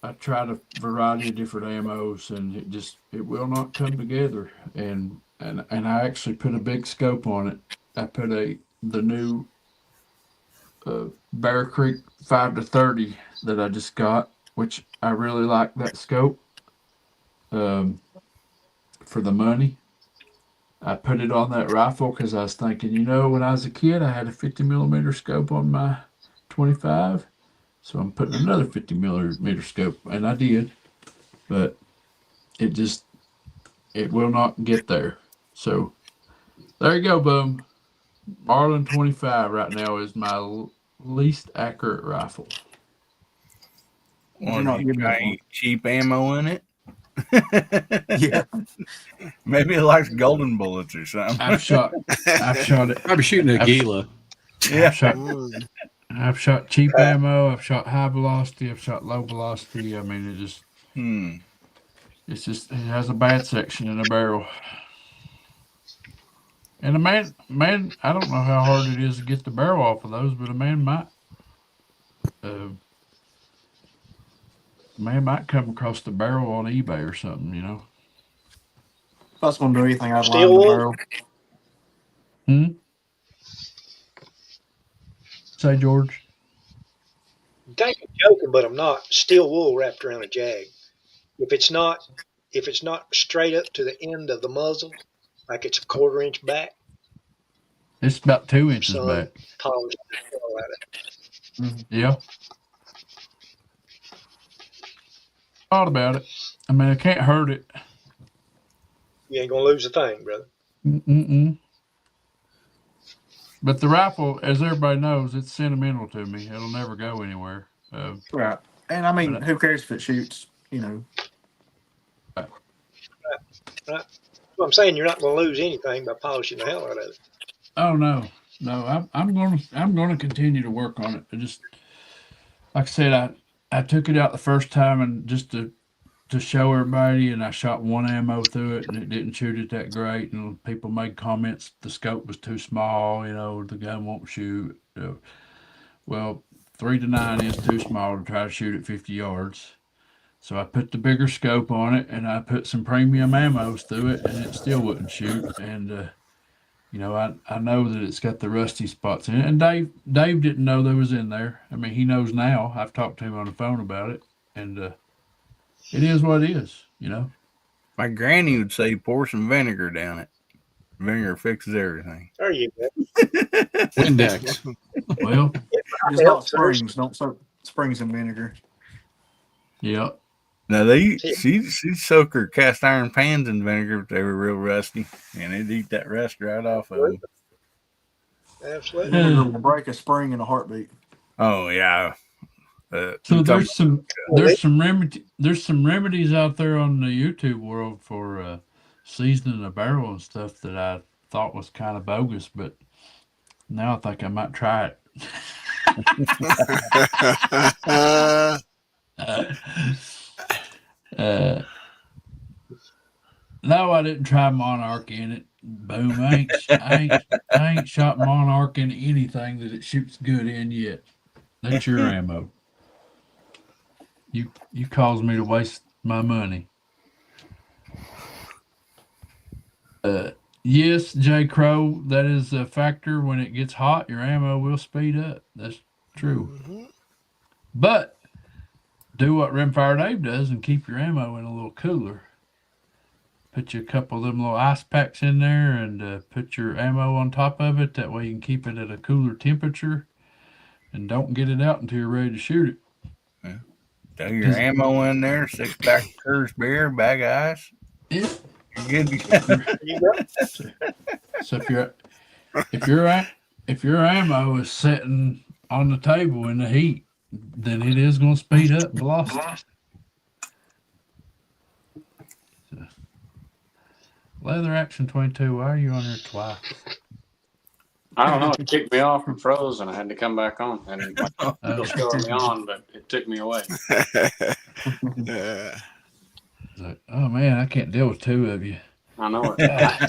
I tried a variety of different ammos, and it will not come together. And I actually put a big scope on it. I put the new Bear Creek 5-30 that I just got, which I really like that scope. For the money, I put it on that rifle because I was thinking, when I was a kid, I had a 50 millimeter scope on my 25, so I'm putting another 50 millimeter scope, and I did, but it will not get there. So there you go, boom. Marlin 25 right now is my least accurate rifle. You're not You giving got that any cheap ammo in it? Yeah. Maybe it likes golden bullets or something. I've shot it. Probably shooting a Gila. I've shot Mm. I've shot cheap ammo. I've shot high velocity. I've shot low velocity. I mean, it has a bad section in the barrel. And a man, I don't know how hard it is to get the barrel off of those, but a man might come across the barrel on eBay or something, If I was going to do anything, I'd line Steel the wool? barrel. Say, George. You think I'm joking, but I'm not. Steel wool wrapped around a jag. If it's not straight up to the end of the muzzle, like it's a 1/4 inch back, It's about 2 inches son, back. polish the hell out of it. Yeah. Thought about it. I mean, I can't hurt it. You ain't gonna lose a thing, brother. Mm-mm. But the rifle, as everybody knows, it's sentimental to me. It'll never go anywhere. Right. And I mean, But who cares if it shoots? You know. Right? So I'm saying you're not gonna lose anything by polishing the hell out of it. oh no, I'm gonna continue to work on it. I just like I said, I took it out the first time and just to show everybody, and I shot one ammo through it, and it didn't shoot it that great. And people made comments the scope was too small. The gun won't shoot. Well, 3 to 9 is too small to try to shoot at 50 yards. So I put the bigger scope on it, and I put some premium ammos through it, and it still wouldn't shoot. And I know that it's got the rusty spots in it. And Dave didn't know they was in there. I mean, he knows now. I've talked to him on the phone about it, and it is what it is. My granny would say pour some vinegar down it. Vinegar fixes everything. There you go. Index. Well, Just hot springs. Don't soak springs in vinegar. yeah. Now she'd soak her cast iron pans in vinegar if they were real rusty, and it'd eat that rust right off of them. Absolutely. Vinegar will break a spring in a heartbeat. Oh yeah. So there's some remedies out there on the YouTube world for seasoning a barrel and stuff that I thought was kind of bogus, but now I think I might try it. No, I didn't try Monarch in it. Boom! I ain't shot Monarch in anything that it shoots good in yet. That's your ammo. You caused me to waste my money. Yes, J. Crow, that is a factor. When it gets hot, your ammo will speed up. That's true. Mm-hmm. But do what Rimfire Dave does and keep your ammo in a little cooler. Put you a couple of them little ice packs in there and put your ammo on top of it. That way you can keep it at a cooler temperature and don't get it out until you're ready to shoot it. Yeah. Throw your ammo in there, 6-pack of Coors beer, bag of ice. Yeah. You're good to go. So if your ammo is sitting on the table in the heat, then it is going to speed up velocity. So, Leather Action 22, why are you on here twice? I don't know. It kicked me off and froze, and I had to come back on. And still showing me on, but it took me away. Like, oh man, I can't deal with two of you. I know it. I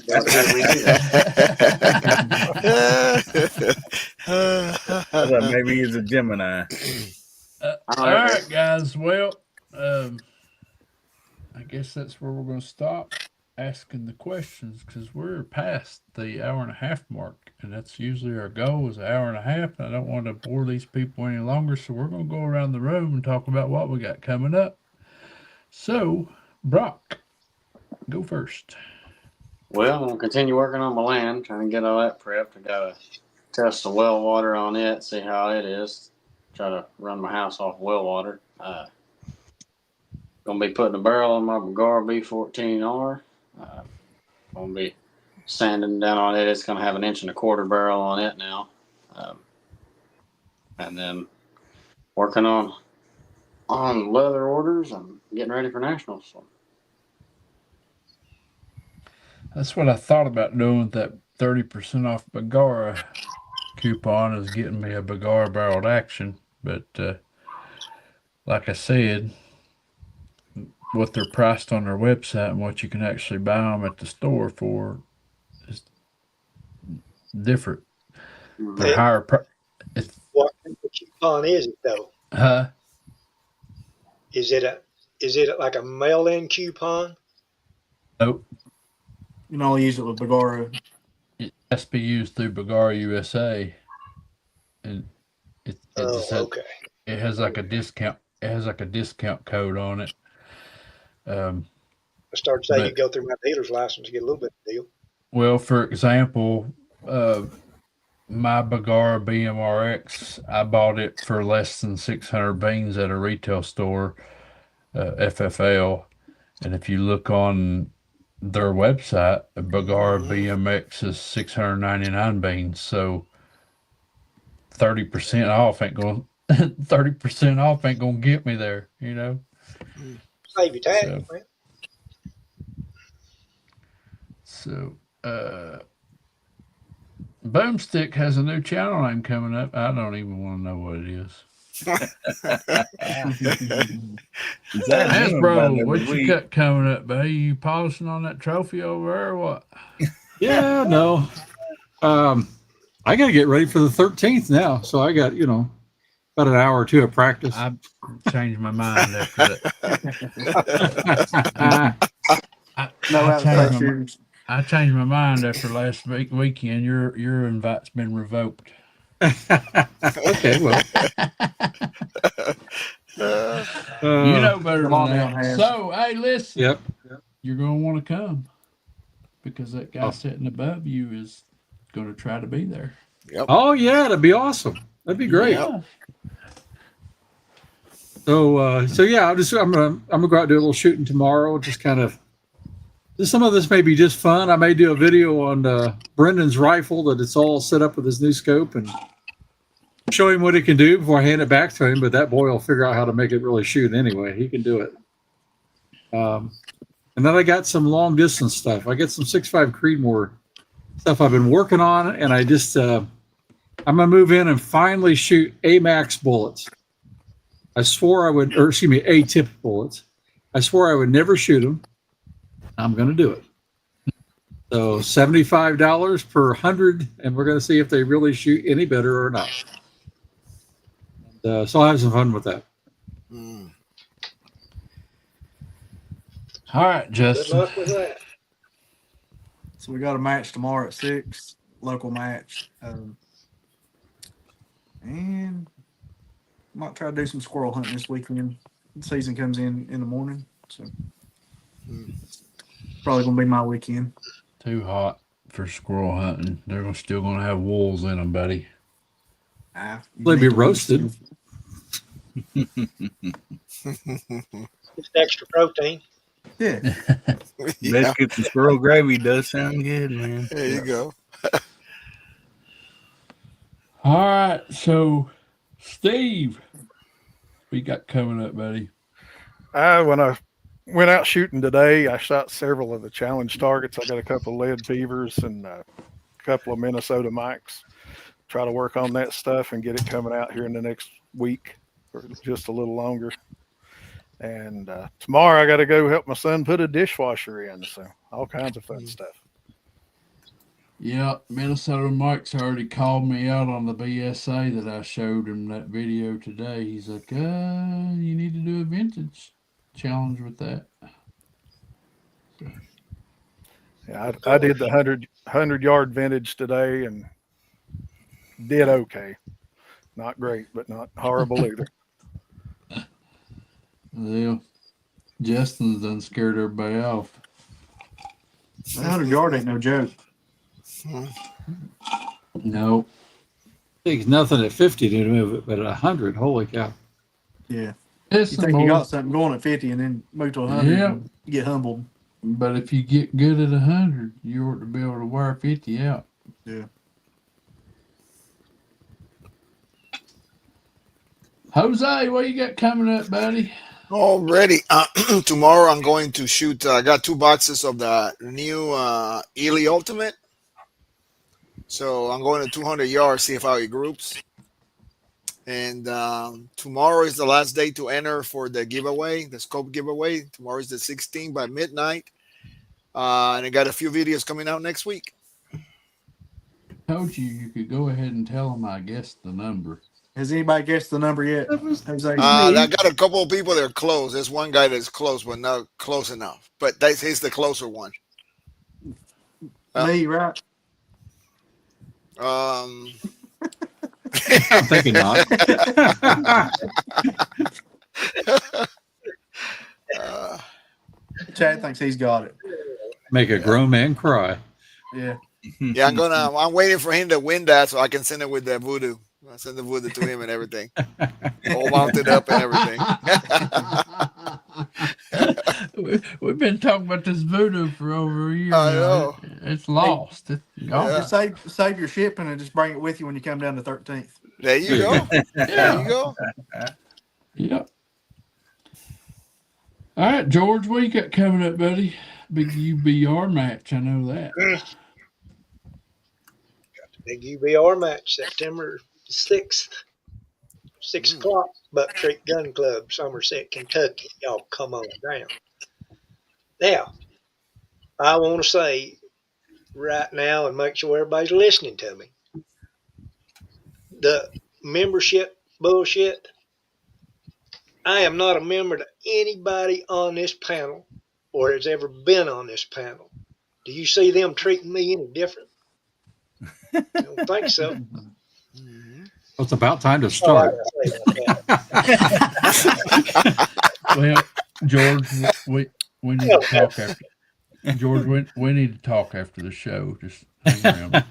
thought maybe he's a Gemini. All right, guys. Well, I guess that's where we're going to stop asking the questions because we're past the hour-and-a-half mark, and that's usually our goal is an hour and a half. And I don't want to bore these people any longer, so we're going to go around the room and talk about what we got coming up. So, Brock, go first. Well, I'm going to continue working on my land, trying to get all that prepped. I got to test the well water on it, see how it is. Try to run my house off well water. Going to be putting a barrel on my Begara B14R. Going to be sanding down on it. It's going to have 1.25-inch barrel on it now. And then working on leather orders and getting ready for nationals. So. That's what I thought about doing with that 30% off Begara coupon is getting me a Begara barreled action. But like I said, what they're priced on their website and what you can actually buy them at the store for is different. They're higher price. What kind of coupon is it though? Huh? Is it like a mail-in coupon? Nope. You can only use it with Begara. has to be used through Bagara USA, and it just Oh, has, okay. it has like a discount. It has like a discount code on it. Um, I started saying you but go through my dealer's license to get a little bit of deal. well, for example, my Bagara BMRX, I bought it for less than 600 beans at a retail store, FFL. And if you look on their website, a Bagara BMX is 699 beans. So 30% off ain't going 30% off ain't gonna get me there, you know. Save you tax, So man. so Boomstick has a new channel name coming up. I don't even want to know what it is. Is that Hasbro, what every you week? got coming up, buddy? You polishing on that trophy over there or what? Yeah, no. I got to get ready for the 13th now. So I got, about an hour or two of practice. I changed my mind after that. No out of state my, shooters. I changed my mind after last weekend. Your invite's been revoked. Okay, well. You know better Come on than down, that. Has. So, hey, listen. Yep. You're going to want to come because that guy sitting above you is going to try to be there. Yep. Oh yeah, that'd be awesome. That'd be great. Yeah. So yeah, I'm gonna go out and do a little shooting tomorrow. Just kind of, some of this may be just fun. I may do a video on Brendan's rifle that it's all set up with his new scope and show him what it can do before I hand it back to him. But that boy will figure out how to make it really shoot anyway. He can do it. And then I got some long distance stuff. I got some 6.5 Creedmoor stuff I've been working on, and I just I'm gonna move in and finally shoot AMAX bullets. I swore I would, or excuse me, A-tip bullets. I swore I would never shoot them. I'm gonna do it. So $75 per 100, and we're gonna see if they really shoot any better or not. And, so I'll have some fun with that. All right, Good Justin. luck with that. So we got a match tomorrow at 6, local match. And might try to do some squirrel hunting this weekend. The season comes in the morning, so probably gonna be my weekend. Too hot for squirrel hunting. They're still going to have wolves in them, buddy. They'll be roasted. Just extra protein. Yeah. Biscuits and squirrel gravy does sound good, man. There you go. All right, so Steve, what you got coming up, buddy? When I went out shooting today, I shot several of the challenge targets. I got a couple of lead beavers and a couple of Minnesota mics. Try to work on that stuff and get it coming out here in the next week or just a little longer. And tomorrow I got to go help my son put a dishwasher in. So all kinds of fun stuff. Yeah, Minnesota Mike's already called me out on the BSA that I showed him that video today. He's like, you need to do a vintage challenge with that. Yeah, I did the 100-yard vintage today and did okay. Not great, but not horrible either. Well, Justin's done scared everybody off. 100 yard ain't no joke. No. Takes nothing at 50 to move it, but at 100, holy cow. Yeah. It's You think you got something going at 50 and then move to 100 Yeah. and you get humbled. But if you get good at 100, you ought to be able to wear 50 out. Yeah. Jose, what you got coming up, buddy? Already. Tomorrow I'm going to shoot. I got 2 boxes of the new Ely Ultimate. So I'm going to 200 yards, see how it groups. And tomorrow is the last day to enter for the giveaway, the scope giveaway. Tomorrow is the 16th by midnight. And I got a few videos coming out next week. Told you could go ahead and tell them I guessed the number. Has anybody guessed the number yet? Jose? I got a couple of people that are close. There's one guy that's close, but not close enough. But he's the closer one. Me, right? Um, I'm thinking not. uh, Chad thinks he's got it. Make a grown man cry. Yeah. yeah, I'm waiting for him to win that so I can send it with the voodoo. I send the voodoo to him and everything, all mounted up and everything. We've been talking about this voodoo for over a year I now. know. It's lost. It's gone. Yeah. Just save your shipping and just bring it with you when you come down the 13th. There you go. There you go. Yep. All right, George, what you got coming up, buddy? Big UBR match. I know that. Big UBR match, September 6th, 6 o'clock, Buck Creek Gun Club, Somerset, Kentucky. Y'all come on down. Now, I want to say right now and make sure everybody's listening to me. The membership bullshit, I am not a member to anybody on this panel or has ever been on this panel. Do you see them treating me any different? I don't think so. Mhm. It's about time to Oh, I start. gotta say about that. Well, George, we need to talk after. George, we need to talk after the show. Just hang around.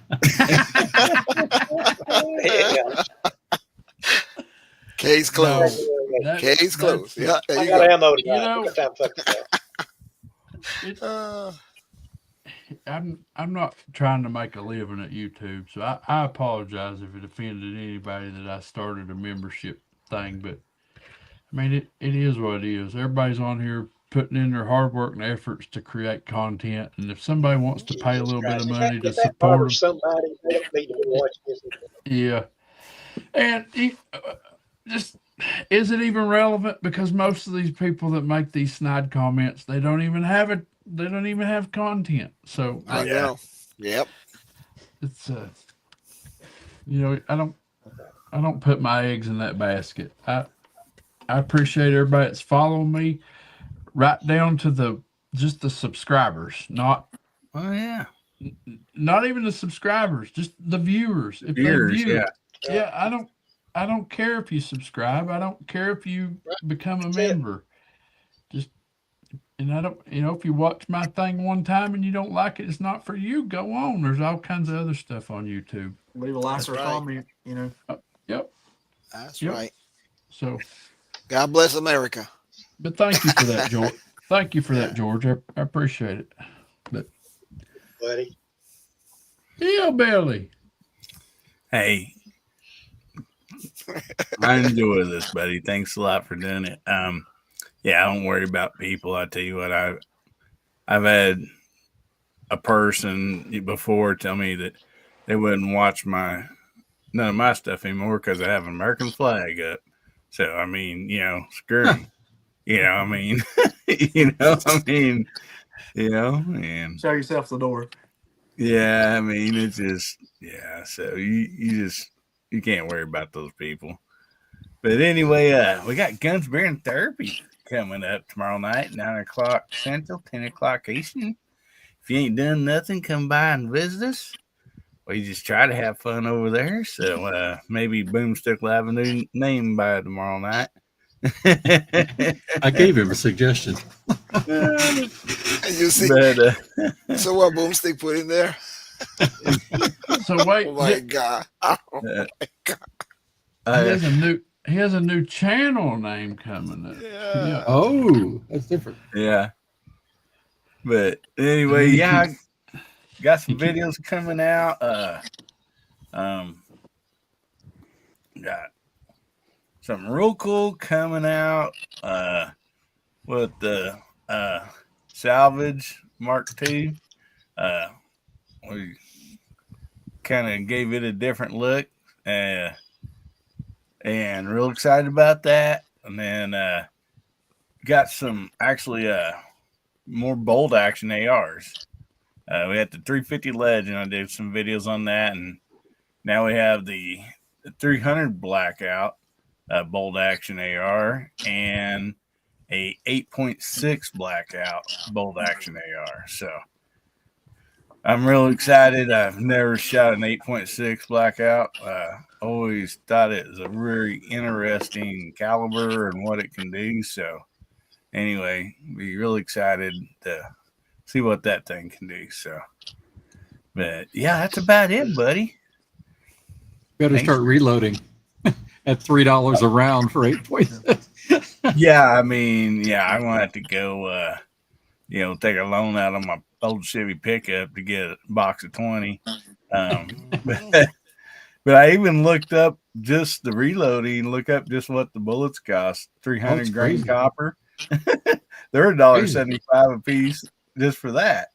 Yeah. Case closed. Case closed. Yeah, there I you got go. ammo You tonight. know- I got time to fuck this up. I'm not trying to make a living at YouTube, so I apologize if it offended anybody that I started a membership thing. But I mean, it is what it is. Everybody's on here putting in their hard work and efforts to create content, and if somebody wants to pay a little bit of money to If that support bothers them, somebody, they don't need to be watching this. yeah. And just is it even relevant? Because most of these people that make these snide comments, they don't even have it. They don't even have content. So I know. Yep. it's I don't put my eggs in that basket. I appreciate everybody that's following me, right down to the subscribers, not Oh yeah. not even the subscribers, just the viewers. If Viewers, they view, yeah. yeah, I don't care if you subscribe. I don't care if you become a That's it. member. Just and I don't, if you watch my thing one time and you don't like it, it's not for you. Go on. There's all kinds of other stuff on YouTube. Leave a like That's or a right. comment, Yep. That's Yep. right. So, God bless America. but thank you for that, George. Thank you for that, George. I appreciate it. Buddy. Yeah, Billy. Hey, I enjoy this, buddy. Thanks a lot for doing it. Yeah, I don't worry about people. I tell you what, I've had a person before tell me that they wouldn't watch none of my stuff anymore because I have an American flag up. So I mean, screw 'em. I mean, and show yourself the door. yeah, I mean, it's just, so you can't worry about those people. But anyway, we got Guns, Beer, and Therapy coming up tomorrow night, 9 o'clock Central, 10 o'clock Eastern. If you ain't done nothing, come by and visit us. We just try to have fun over there. So maybe Boomstick will have a new name by tomorrow night. I gave him a suggestion. You see, But, so what Boomstick put in there? So wait, Oh my God. Oh my God. he has a new channel name coming up. Yeah. Oh, that's different. yeah. But anyway, yeah, I got some videos coming out. Got something real cool coming out with the Salvage Mark II. We kind of gave it a different look, and real excited about that. And then got some actually more bolt action ARs. We had the 350 Legend. I did some videos on that, and now we have the 300 Blackout bolt action AR and a 8.6 Blackout bolt action AR. So I'm real excited. I've never shot an 8.6 blackout. Always thought it was a very interesting caliber and what it can do. So anyway, be real excited to see what that thing can do. So, but yeah, that's about it, buddy. Better Thanks. start reloading at $3 a round for 8.6. Yeah, I mean, yeah, I'm gonna have to go. Take a loan out of my old Chevy pickup to get a box of 20. But I even looked up just the reloading, look up just what the bullets cost. 300 grain crazy. copper. They're $1.75 a piece just for that.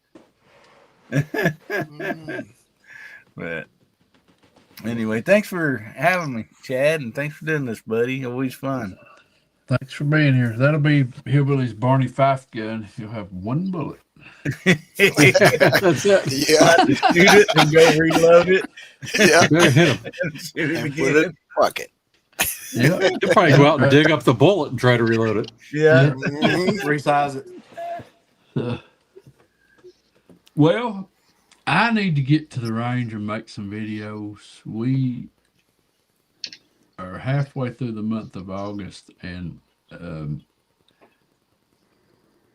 But anyway, thanks for having me, Chad, and thanks for doing this, buddy. Always fun. Thanks for being here. That'll be Hillbilly's Barney Fife gun. You'll have one bullet. That's it. Yeah. Shoot it and go reload it. Yeah. Better hit him. And shoot it And put it in again. the bucket. Yeah. You'll probably go out and dig up the bullet and try to reload it. Yeah. Mhm. Resize it. Well, I need to get to the range and make some videos. We are halfway through the month of August, and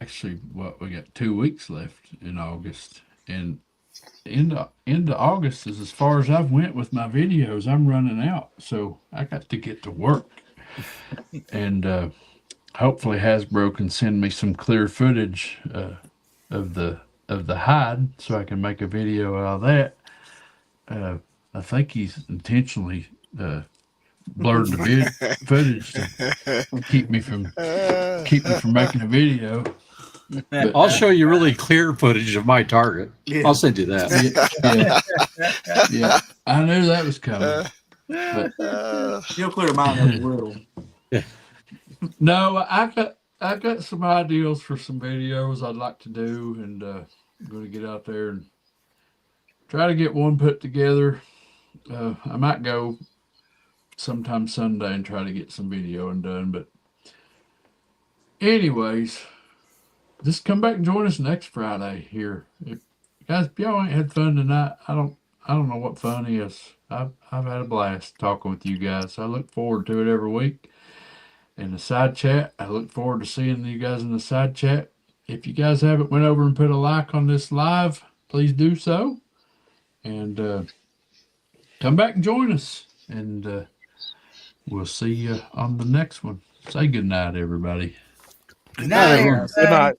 actually, we got 2 weeks left in August, and into August is as far as I've went with my videos. I'm running out, so I got to get to work, and hopefully Hasbro can send me some clear footage of the hide, so I can make a video out of that. I think he's intentionally blurred the footage to keep me from making a video. But, I'll show you really clear footage of my target. Yeah. I'll send you that. yeah, I knew that was coming. But You'll clear mine up a little. no, I got some ideas for some videos I'd like to do, and I'm going to get out there and try to get one put together. I might go sometime Sunday and try to get some video and done. But anyways, just come back and join us next Friday here. Guys, if y'all ain't had fun tonight, I don't know what fun is. I've had a blast talking with you guys. I look forward to it every week. In the side chat, I look forward to seeing you guys in the side chat. If you guys haven't went over and put a like on this live, please do so. And come back and join us. And we'll see you on the next one. Say good night, everybody. Good night. everyone. Good night.